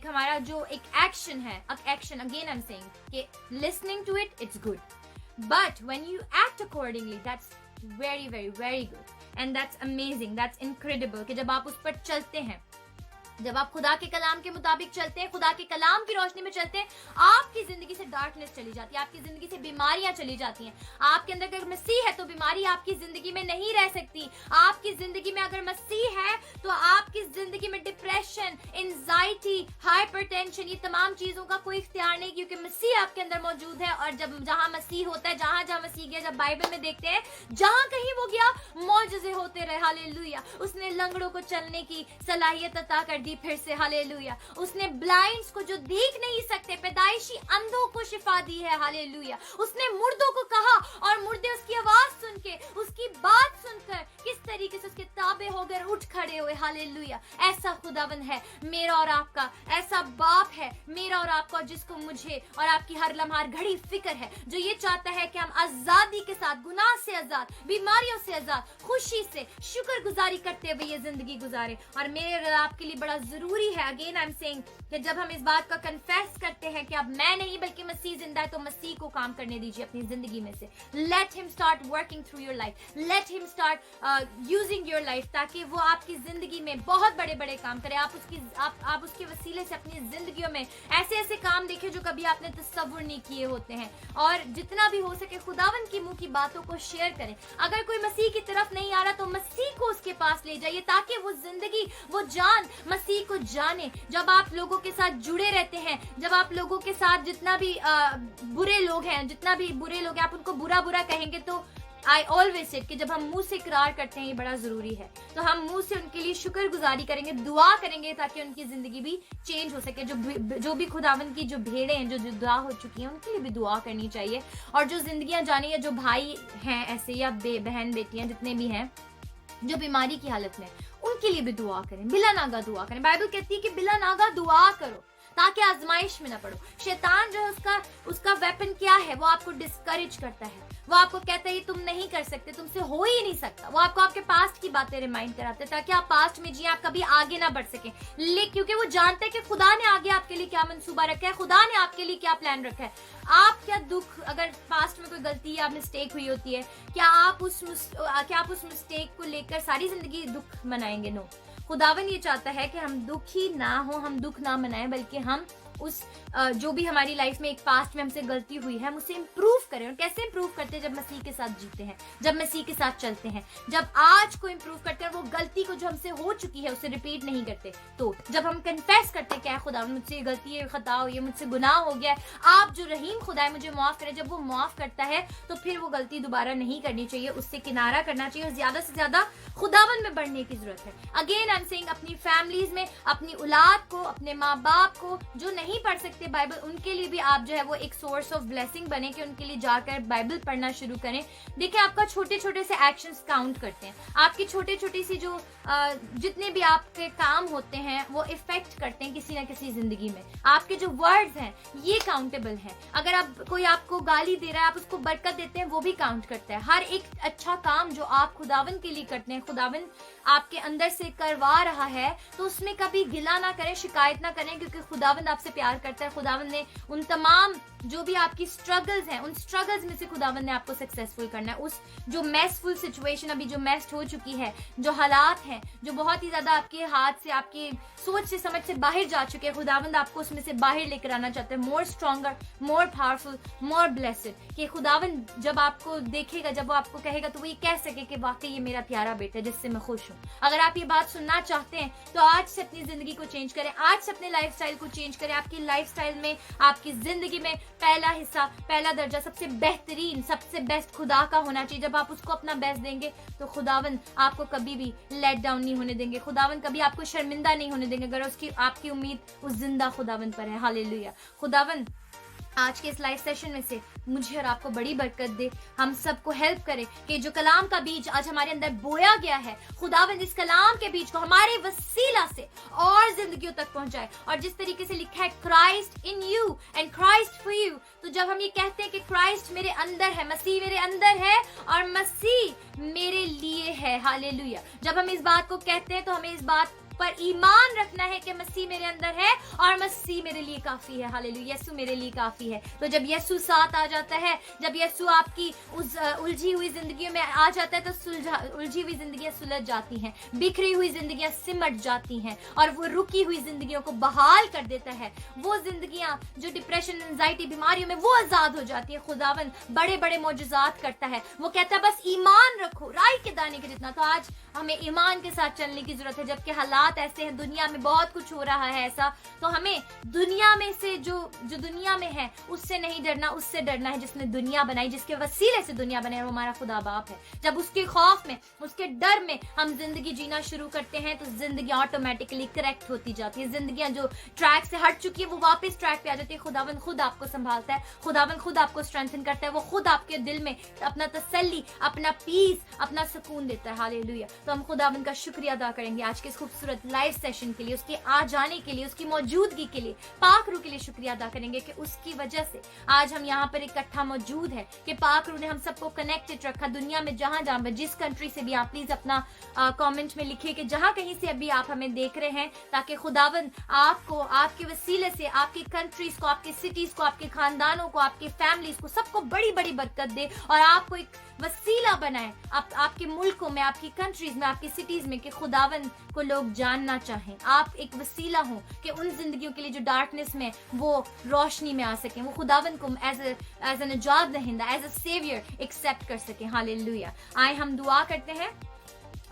हमारा जो एक एक्शन है, action again I am saying कि listening to it's good, but when you act accordingly that's very very very good and that's amazing, that's incredible. कि जब आप उस पर चलते हैं, जब आप खुदा के कलाम के मुताबिक चलते हैं, खुदा के कलाम की रोशनी में चलते हैं, आपकी जिंदगी से डार्कनेस चली जाती है, आपकी जिंदगी से बीमारियां चली जाती हैं। आपके अंदर अगर मसीह है तो बीमारी आपकी जिंदगी में नहीं रह सकती। आपकी जिंदगी में अगर मसीह है तो आपकी जिंदगी में डिप्रेशन, एंजाइटी, हाइपरटेंशन, ये तमाम चीजों का कोई इख्तियार नहीं, क्योंकि मसीह आपके अंदर मौजूद है। और जब जहां मसीह होता है, जहां जहां मसीह गया, जब बाइबल में देखते हैं जहां कहीं वो गया मौजज़े होते रहे। हालेलुया। उसने लंगड़ों को चलने की सलाहियत अता कर दी फिर से। हालेलुया। उसने ब्लाइंड्स को जो देख नहीं सकते, पैदाइशी अंधों को शिफा दी है। हालेलुया। उसने मुर्दों को कहा और मुर्दे उसकी आवाज सुन के, उसकी बात सुनकर किस तरीके से उसके ताबे हो गए, उठ खड़े हुए। हालेलुया। ऐसा खुदावन है मेरा और आपका, ऐसा बाप है मेरा और आपका, जिसको मुझे और आपकी हर लम्हा घड़ी फिक्र है, जो ये चाहता है कि हम आजादी के साथ, गुनाह से आजाद, बीमारियों से आजाद, खुशी से, शुक्रगुजारी करते हुए ये जिंदगी गुजारे। और मेरे और आपके लिए बड़ा जरूरी है, अगेन आई एम सेइंग, कि जब हम इस बात का कन्फेस करते हैं कि अब मैं नहीं बल्कि मसीह जिंदा है, तो मसीह को काम करने दीजिए अपनी जिंदगी में से। Let him start working through your life, let him start using your life, ताकि वो आपकी जिंदगी में बहुत बड़े बड़े काम करे। आप उसके वसीले से अपनी जिंदगियों में ऐसे ऐसे काम देखें जो कभी आपने तसव्वुर नहीं किए होते हैं। और जितना भी हो सके खुदावन की मुंह की बातों को शेयर करें। अगर कोई मसीह की तरफ नहीं आ रहा तो मसीह को उसके पास ले जाइए, ताकि वो जिंदगी, वो जान मसीह को जाने। जब आप लोगों के साथ जुड़े रहते हैं, जब आप लोगों के साथ जितना भी बुरे लोग हैं, आप उनको बुरा बुरा कहेंगे, तो आई ऑलवेज सेड कि जब हम मुंह से इकरार करते हैं, ये बड़ा जरूरी है, तो हम मुंह से उनके लिए शुक्रगुजारी करेंगे, दुआ करेंगे, ताकि उनकी जिंदगी भी चेंज हो सके। जो भी खुदावन की जो भेड़े हैं, जो दुआ हो चुकी हैं, उनके लिए भी दुआ करनी चाहिए। और जो जिंदगियां जानी है, जो भाई हैं ऐसे, या बहन बेटियां जितने भी हैं जो बीमारी की हालत में, उनके लिए भी दुआ करें, बिला नागा दुआ करें। बाइबल कहती है कि बिला नागा दुआ करो ताकि आजमाइश में ना पड़ो। शैतान जो है उसका वेपन क्या है? वो आपको डिस्करेज करता है, वो आपको कहता है तुम नहीं कर सकते, तुमसे हो ही नहीं सकता। वो आपको आपके पास्ट की बातें रिमाइंड कराते हैं ताकि आप पास्ट में जिए, आप कभी आगे ना बढ़ सके। लेकिन क्योंकि वो जानते हैं कि खुदा ने आगे आपके लिए क्या मंसूबा रखा है, खुदा ने आपके लिए क्या प्लान रखा है। आप क्या दुख, अगर पास्ट में कोई गलती या मिस्टेक हुई होती है, क्या आप उस मिस्टेक को लेकर सारी जिंदगी दुख मनाएंगे? नो। खुदावन ये चाहता है कि हम दुखी ना हो, हम दुख ना मनाएं, बल्कि हम उस जो भी हमारी लाइफ में एक पास्ट में हमसे गलती हुई है, हम उसे इम्प्रूव करें। और कैसे इम्प्रूव करते हैं? जब मसीह के साथ जीते हैं, जब मसीह के साथ चलते हैं, जब आज को इम्प्रूव करते हैं, वो गलती को जो हमसे हो चुकी है उसे रिपीट नहीं करते। तो जब हम कन्फेस करते हैं क्या खुदा मुझसे गलती है, खता हो, ये मुझसे गुनाह हो गया है, आप जो रहीम खुदा है मुझे माफ करे, जब वो माफ करता है तो फिर वो गलती दोबारा नहीं करनी चाहिए, उससे किनारा करना चाहिए और ज्यादा से ज्यादा खुदावन में बढ़ने की जरूरत है। अगेन आई एम सेइंग, अपनी फैमिलीज में, अपनी औलाद को, अपने माँ बाप को जो नहीं पढ़ सकते बाइबल, उनके लिए भी आप जो है वो एक सोर्स ऑफ ब्लेसिंग बने कि उनके लिए जाकर बाइबल पढ़ना शुरू करें। देखिए, आपका छोटे छोटे से एक्शंस काउंट करते हैं, आपकी छोटी छोटी सी जो जितने भी आपके काम होते हैं वो इफेक्ट करते हैं किसी ना किसी जिंदगी में। आपके जो वर्ड्स हैं ये काउंटेबल हैं। अगर आप कोई आपको गाली दे रहा है, आप उसको बरकत देते हैं, वो भी काउंट करता है। हर एक अच्छा काम जो आप खुदावन के लिए करते हैं, खुदावन आपके अंदर से करवा रहा है, तो उसमें कभी गिला ना करें, शिकायत ना करें, क्योंकि खुदावन आपसे प्यार करता है। खुदावन ने उन तमाम जो भी आपकी स्ट्रगल्स हैं, उन स्ट्रगल्स में से खुदावन ने आपको सक्सेसफुल करना है। उस जो मेसफुल सिचुएशन अभी जो मेस्ड हो चुकी है, जो हालात हैं जो बहुत ही ज्यादा आपके हाथ से, आपकी सोच से, समझ से बाहर जा चुके हैं, खुदावंद आपको उसमें से बाहर लेकर आना चाहते हैं। मोर स्ट्रॉन्गर, मोर पावरफुल, मोर ब्लेस्ड, कि खुदावंद जब आपको देखेगा, जब वो आपको कहेगा, तो वो ये कह सके कि वाकई ये मेरा प्यारा बेटा है जिससे मैं खुश हूँ। अगर आप ये बात सुनना चाहते हैं तो आज से अपनी जिंदगी को चेंज करें, आज से अपने लाइफस्टाइल को चेंज करें। आपकी लाइफस्टाइल में, आपकी जिंदगी में पहला हिस्सा, पहला दर्जा, सबसे बेहतरीन, सबसे बेस्ट खुदा का होना चाहिए। जब आप उसको अपना बेस्ट देंगे तो खुदावन आपको कभी भी लेट डाउन नहीं होने देंगे, खुदावन कभी आपको शर्मिंदा नहीं होने देंगे, अगर उसकी आपकी उम्मीद उस जिंदा खुदावन पर है। हालेलुया। खुदावन आज के इस लाइव सेशन में से मुझे और आपको बड़ी बरकत दे, हम सबको हेल्प करे कि जो कलाम का बीज आज हमारे अंदर बोया गया है, खुदावंद इस कलाम के बीज को हमारे वसीला से और जिंदगियों तक पहुंचाए। और जिस तरीके से लिखा है Christ in you and Christ for you, तो जब हम ये कहते हैं कि क्राइस्ट मेरे अंदर है, मसीह मेरे अंदर है और मसीह मेरे लिए है, हालेलुया, जब हम इस बात को कहते हैं तो हमें इस बात पर ईमान रखना है कि मसीह मेरे अंदर है और मसीह मेरे लिए काफी है। हालेलुया, यीशु मेरे लिए काफी है। तो जब यीशु साथ आ जाता है, जब यीशु आपकी उस उलझी हुई जिंदगी में आ जाता है, तो उलझी हुई जिंदगियां सुलझ जाती हैं, बिखरी हुई जिंदगियां सिमट जाती हैं और वो रुकी हुई जिंदगियों को बहाल कर देता है। वो जिंदगियां जो डिप्रेशन, एंजाइटी, बीमारियों में, वो आजाद हो जाती है। खुदावन बड़े बड़े मौजूजात करता है। वो कहता है बस ईमान रखो, राई के दाने के जितना। तो आज हमें ईमान के साथ चलने की जरूरत है। जबकि हालात ऐसे हैं, दुनिया में बहुत कुछ हो रहा है ऐसा, तो हमें दुनिया में से जो दुनिया में है उससे नहीं डरना, उससे डरना है जिसने दुनिया बनाई, जिसके वसीले से दुनिया बनाई, वो हमारा खुदा बाप है। जब उसके खौफ में, उसके डर में हम जिंदगी जीना शुरू करते हैं तो जिंदगी ऑटोमेटिकली करेक्ट होती जाती है। जिंदगियां जो ट्रैक से हट चुकी है वो वापस ट्रैक पे आ जाती है। खुदावन खुद आपको संभालता है, खुदावन खुद आपको स्ट्रेंथन करता है, वो खुद आपके दिल में अपना तसल्ली, अपना पीस, अपना सुकून देता है। हालेलुया। तो हम खुदावन का शुक्रिया अदा करेंगे आज के इस खूबसूरत लाइव सेशन के लिए, उसके आ जाने के लिए, उसकी मौजूदगी के लिए, पाक रूह के लिए शुक्रिया अदा करेंगे कि उसकी वजह से आज हम यहाँ पर इकट्ठा मौजूद है, कि पाक रूह ने हम सबको कनेक्टेड रखा। दुनिया में जहां जहां, जिस कंट्री से भी आप प्लीज अपना कमेंट में लिखिए कि जहां कहीं से अभी आप हमें देख रहे हैं, ताकि खुदावन आपको, आपके वसीले से, आपकी कंट्रीज को, आपके सिटीज को, आपके खानदानों को, आपके फैमिलीज को, सबको बड़ी बड़ी बरकत दे और आपको एक वसीला बनाए आपके मुल्कों में, आपकी कंट्रीज में, आपकी सिटीज में, कि खुदावन को लोग जानना चाहें। आप एक वसीला हो कि उन जिंदगियों के लिए जो डार्कनेस में वो रोशनी में आ सके, वो खुदावन को एज ए निजात दहिंदा, एज ए सेवियर एक्सेप्ट कर सके। हालेलुया। आए हम दुआ करते हैं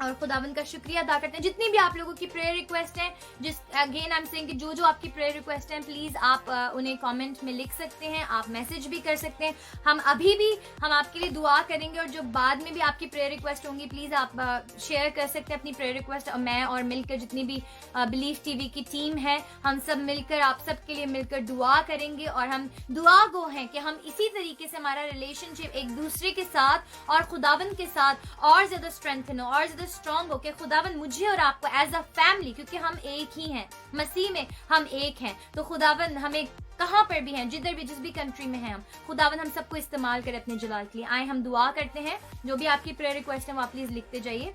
और खुदावन का शुक्रिया अदा करते हैं। जितनी भी आप लोगों की प्रेयर रिक्वेस्ट हैं, जिस अगेन आई एम सेइंग कि जो आपकी प्रेयर रिक्वेस्ट हैं, प्लीज आप उन्हें कमेंट में लिख सकते हैं, आप मैसेज भी कर सकते हैं। हम अभी भी हम आपके लिए दुआ करेंगे और जो बाद में भी आपकी प्रेयर रिक्वेस्ट होंगी, प्लीज आप शेयर कर सकते हैं अपनी प्रेयर रिक्वेस्ट। और मैं और मिलकर जितनी भी बिलीफ टीवी की टीम है, हम सब मिलकर आप सबके लिए मिलकर दुआ करेंगे। और हम दुआ गो हैं कि हम इसी तरीके से हमारा रिलेशनशिप एक दूसरे के साथ और खुदावन के साथ और ज्यादा स्ट्रेंथन हो और ज्यादा स्ट्रॉन्ग हो, कि खुदावन मुझे और आपको एज अ फैमिली, क्योंकि हम एक ही हैं, मसीह में हम एक हैं, तो खुदावन हमें कहां पर भी हैं, जिधर भी, जिस भी कंट्री में हैं हम, खुदावन हम सबको इस्तेमाल करें अपने जलाल के लिए। आए हम दुआ करते हैं। जो भी आपकी प्रेयर रिक्वेस्ट है वो आप प्लीज लिखते जाइए।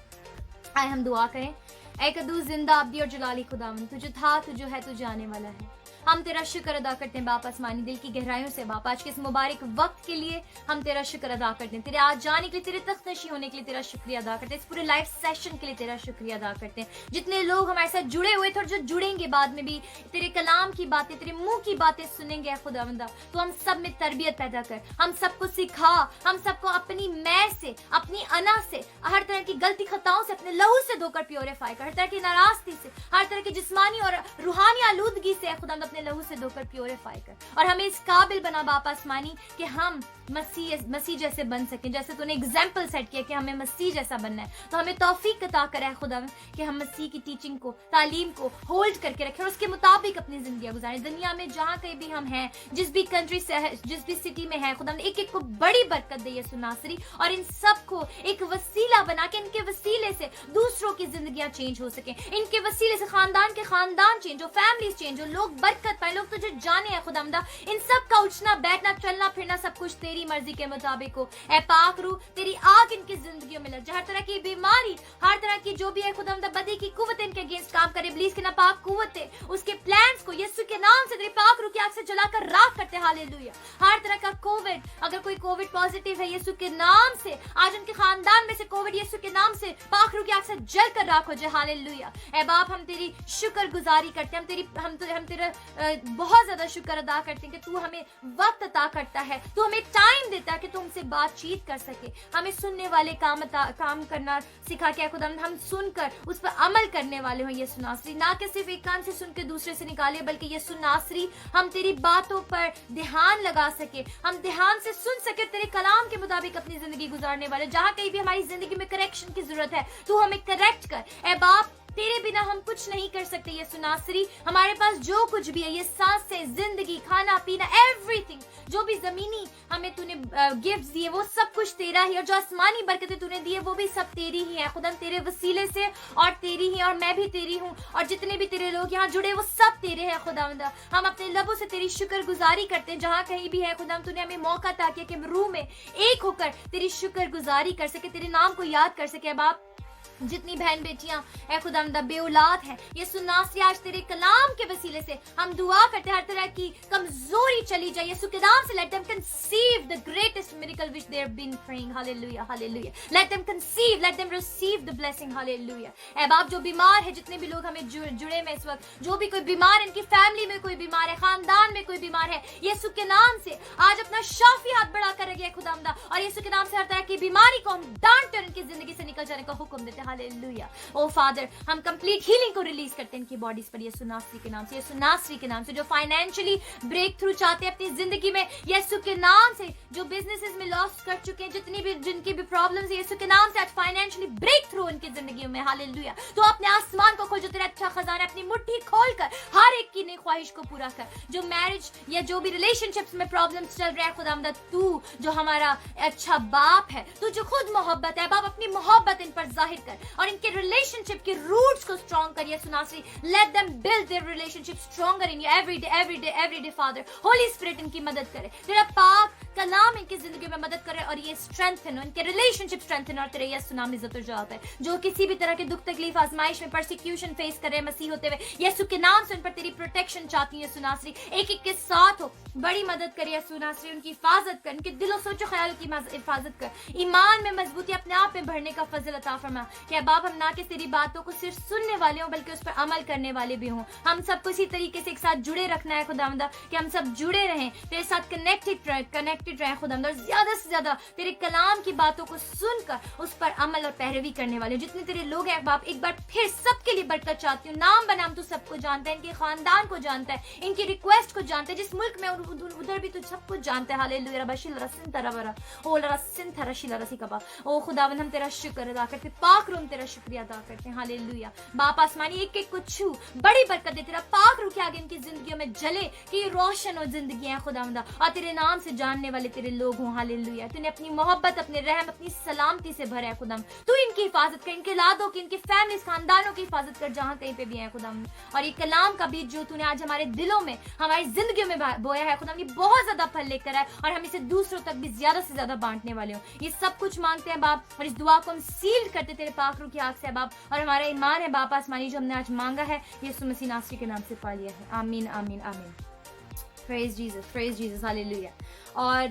आए हम दुआ करें। ऐ कदूस जिंदा अब्दी और जलाली खुदावन, तू जो था, तू जो है, तू जाने वाला है, हम तेरा शुक्र अदा करते हैं बाप आसमानी दिल की गहराइयों से। बाप आज के इस मुबारक वक्त के लिए हम तेरा शुक्र अदा करते हैं, तेरे आज जाने के लिए, तेरे तख्त नशी होने के लिए तेरा शुक्रिया अदा करते हैं, इस पूरे लाइव सेशन के लिए तेरा शुक्रिया अदा करते हैं। जितने लोग हमारे साथ जुड़े हुए थे और जो जुड़ेंगे बाद में भी, तेरे कलाम की बातें, तेरे मुंह की बातें सुनेंगे खुदावंदा, तो हम सब में तरबियत पैदा कर, हम सबको सिखा, हम सबको अपनी मैं से, अपनी अना से, हर तरह की गलती खताओं से अपने लहू से धोकर प्योरीफाई कर, हर तरह की नाराजगी से, हर तरह की जिस्मानी और रूहानी आलूदगी से खुदावंद अपने अपने लहू से धोकर प्योरीफाई कर, और हमें इस काबिल बना बाप आसमानी कि हम मसीह जैसे बन सकें, जैसे तूने एग्जाम्पल सेट किया कि हमें मसीह जैसा बनना है। तो हमें तौफीक अता करे खुदा कि हम मसीह की टीचिंग को, तालीम को होल्ड करके रखें और उसके मुताबिक अपनी जिंदगी गुजारें। दुनिया में जहाँ कहीं भी हम हैं, जिस भी कंट्री से है, जिस भी सिटी में है, खुदा एक एक को बड़ी बरकत दे यीशु नासरी, और इन सब को एक वसीला बना के इनके वसीले से दूसरों की जिंदगियां चेंज हो सके, इनके वसीले से खानदान के खानदान चेंज हो, फैमिलीज चेंज हो, लोग बरकत पाए, लोग तुझे जाने हैं खुदावंदा। इन सब का उठना बैठना चलना फिरना सब कुछ तेरी मर्जी के मुताबिक हो। ऐ पाक रूह, तेरी आग इनकी जिंदगियों में लग जाए। हर तरह की बीमारी, हर तरह की जो भी है खुदावंदा बदी की कुव्वत इनके अगेंस्ट काम करे, इब्लीस के नापाक कुव्वतें, उसके प्लान्स को यीशु के नाम से तेरी पाक रूह की आग से जलाकर राख करते। हालेलुया। हर तरह का कोविड, अगर कोई कोविड पॉजिटिव है यीशु के नाम से, आज उनके खानदान में से कोविड यीशु के नाम से पाक रूह की आग से जलकर राख हो जाए। हालेलुया। ऐ बाप, हम तेरी शुक्रगुजारी करते हैं, हम तेरा बहुत ज्यादा शुक्र अदा करते हैं कि तू हमें वक्त अता करता है, तू हमें टाइम देता है कि तू हमसे बातचीत कर सके, हमें सुनने वाले काम करना सिखा के खुदा हम सुनकर उस पर अमल करने वाले हो यीशु नासरी, ना कि सिर्फ एक कान से सुन के दूसरे से निकाले, बल्कि यीशु नासरी हम तेरी बातों पर ध्यान लगा सके, हम ध्यान से सुन सके, तेरे कलाम के मुताबिक अपनी जिंदगी गुजारने वाले। जहां कहीं भी हमारी जिंदगी में करेक्शन की जरूरत है, तू हमें करेक्ट कर। ऐ बाप, तेरे बिना हम कुछ नहीं कर सकते यीशु नासरी। हमारे पास जो कुछ भी है, ये सांसें, जिंदगी, खाना पीना, एवरीथिंग, जो भी जमीनी हमें तूने गिफ्ट्स दिए वो सब कुछ तेरा ही, और जो आसमानी बरकतें तूने दी है वो भी सब तेरी ही है खुदा, तेरे वसीले से, और तेरी ही, और मैं भी तेरी हूँ, और जितने भी तेरे लोग यहाँ जुड़े वो सब तेरे हैं खुदावंदा। हम अपने लबों से तेरी शुक्रगुजारी करते हैं जहाँ कहीं भी है खुदा, तूने हमें मौका अता किया कि हम रूह में एक होकर तेरी शुक्रगुजारी कर सके, तेरे नाम को याद कर सके। बाप, जितनी बहन बेटियां ऐ खुदावंदा बेऔलाद हैं, यीशु नासरी आज तेरे कलाम के वसीले से हम दुआ करते हैं हर तरह की कमजोरी चली जाए यीशु के नाम से। Let them conceive the greatest miracle which they have been praying. Hallelujah, hallelujah. Let them conceive, let them receive the blessing. Hallelujah. ऐ बाप, जो बीमार है, जितने भी लोग हमें जुड़े में इस वक्त, जो भी कोई बीमार है, इनकी फैमिली में कोई बीमार है, खानदान में कोई बीमार है, यीशु के नाम से आज अपना शाफी हाथ बढ़ाकर रखिए खुदावंदा, और यीशु के नाम से हर तरह की बीमारी को हम डांट कर इनकी जिंदगी से निकल जाने का हुक्म देते हैं। हालेलुया। ओ फादर, हम कंप्लीट हीलिंग को रिलीज करते हैं इनकी बॉडीज पर यीशु नासरी के नाम से, यीशु नासरी के नाम से। जो फाइनेंशियली ब्रेक थ्रू चाहते हैं अपनी जिंदगी में यीशु के नाम से, जो बिजनेसेस में लॉस कर चुके हैं, जिनकी भी प्रॉब्लम्स है, यीशु के नाम से आज फाइनेंशियली ब्रेक थ्रू उनकी जिंदगी में। हालेलुया। तो अपने आसमान को खोल, जो तेरा अच्छा खजाना, अपनी मुट्ठी खोलकर हर एक की नई ख्वाहिश को पूरा कर। जो मैरिज या जो भी रिलेशनशिप्स में प्रॉब्लम्स चल रहा है खुदावंदा, तू जो हमारा अच्छा बाप है, तू जो खुद मोहब्बत है, बाप अपनी मोहब्बत इन पर जाहिर कर और इनके रिलेशनशिप के रूट्स को स्ट्रॉन्ग कर यीशु नासरी। Let them build their relationship stronger in you every day father. Holi spirit इनकी मदद करे, तेरा पाक कलाम इनकी जिंदगी में मदद करे और ये स्ट्रेंथन हो, इनके रिलेशनशिप स्ट्रेंथन, और तेरे यीशु नाम में इज्जत और जात है। जो किसी भी तरह के दुख तकलीफ आजमाइश में परसिक्यूशन फेस करे मसीह होते हुए, यीशु के नाम से उन पर तेरी प्रोटेक्शन चाहती है यीशु नासरी। एक एक के साथ हो, बड़ी मदद कर यीशु नासरी, उनकी हिफाजत कर, उनके दिलो सोचो ख्याल की हिफाजत कर, ईमान में मजबूती अपने आप में बढ़ने का फजल अता फरमा। क्या बाप, हम ना कि तेरी बातों को सिर्फ सुनने वाले हों बल्कि उस पर अमल करने वाले भी हों। हम सबको इसी तरीके से एक साथ जुड़े रखना है खुदावंदा, कि हम सब जुड़े रहें, तेरे साथ कनेक्टेड रहें खुदावंदा, और ज्यादा से ज्यादा तेरे कलाम की बातों को सुनकर उस पर अमल और पैरवी करने वाले जितने तेरे लोग हैं बाप, एक बार फिर सबके लिए बरकत चाहती हूँ। नाम बनाम तू सबको जानता है, इनके खानदान को जानता है, इनकी रिक्वेस्ट को जानता है, जिस मुल्क में उधर भी तू सब कुछ जानता है। हालेलुया। रबाशिल रसिन तरबरा ओ रसिन थरशिल रसी कबा। ओ खुदावंद, हम तेरा शुक्र अदा करते, पाक रूह तेरा शुक्रिया अदा करते हैं। हालेलुया। बाप आसमानी, एक एक को छू, बड़ी बरकत दे, तेरा पाक रूह के आगे इनकी जिंदगियों में जले कि रोशन और जिंदगी है खुदावंदा, और तेरे नाम से जानने वाले तेरे लोग हों। हालेलुया। तूने अपनी मोहब्बत, अपने रहम, अपनी सलामती से भरा है खुदाम। तू इनकी हिफाजत कर, इनके लादों की, इनकी फैमिली खानदानों की हिफाजत कर जहां कहीं पे भी है खुदाम। और ये कलाम का बीज जो तूने आज हमारे दिलों में, हमारी जिंदगियों में बोया है खुदाम, ये बहुत ज्यादा फल लेकर आए और हम इसे दूसरों तक भी ज्यादा से ज्यादा बांटने वाले हो। ये सब कुछ मांगते हैं बाप, और इस दुआ को हम सील करते तेरे पाक रूह की आग से बाप, और हमारा ईमान है बाप आसमानी जो हमने आज मांगा है यीशु मसीह नासरी के नाम से पा लिया है। आमीन, आमीन, आमीन। Praise Jesus, hallelujah. और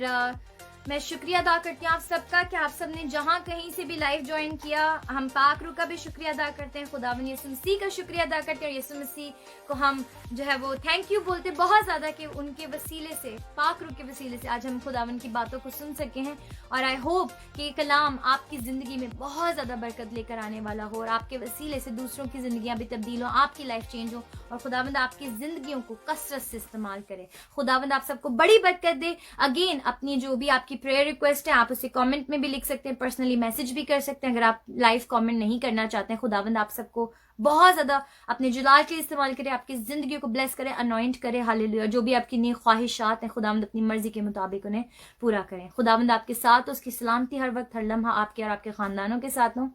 मैं शुक्रिया अदा करती हूँ आप सबका कि आप सबने जहाँ कहीं से भी लाइव ज्वाइन किया। हम पाक रूह का भी शुक्रिया अदा करते हैं, खुदावंद यीशु मसीह का शुक्रिया अदा करते हैं, और यीशु मसीह को हम जो है वो थैंक यू बोलते हैं बहुत ज़्यादा कि उनके वसीले से, पाक रूह के वसीले से आज हम खुदावंद की बातों को सुन सके हैं। और आई होप कि ये कलाम आपकी ज़िंदगी में बहुत ज़्यादा बरकत लेकर आने वाला हो, और आपके वसीले से दूसरों की ज़िंदगियाँ भी तब्दील हो, आपकी लाइफ चेंज हो, और खुदावंद आपकी ज़िंदगियों को कसरत से इस्तेमाल करे। खुदावंद आप सबको बड़ी बरकत दे। अगेन अपनी जो भी आपकी प्रेयर रिक्वेस्ट है आप उसे कमेंट में भी लिख सकते हैं, पर्सनली मैसेज भी कर सकते हैं अगर आप लाइव कमेंट नहीं करना चाहते हैं। खुदावंद आप सबको बहुत ज़्यादा अपने जलाल के इस्तेमाल करे, आपकी ज़िंदगी को ब्लेस करे, अनॉइंट करे। हालेलुया। जो भी आपकी नई ख्वाहिशात हैं खुदावंद अपनी मर्जी के मुताबिक उन्हें पूरा करें। खुदावंद आपके साथ, उसकी सलामती हर वक्त हर लम्हा आपके और आपके ख़ानदानों के साथ हो।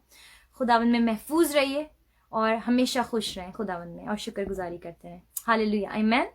खुदावंद में महफूज रहिए और हमेशा खुश रहें खुदावंद में, और शुक्रगुजारी करते रहें। हालेलुया। आमीन।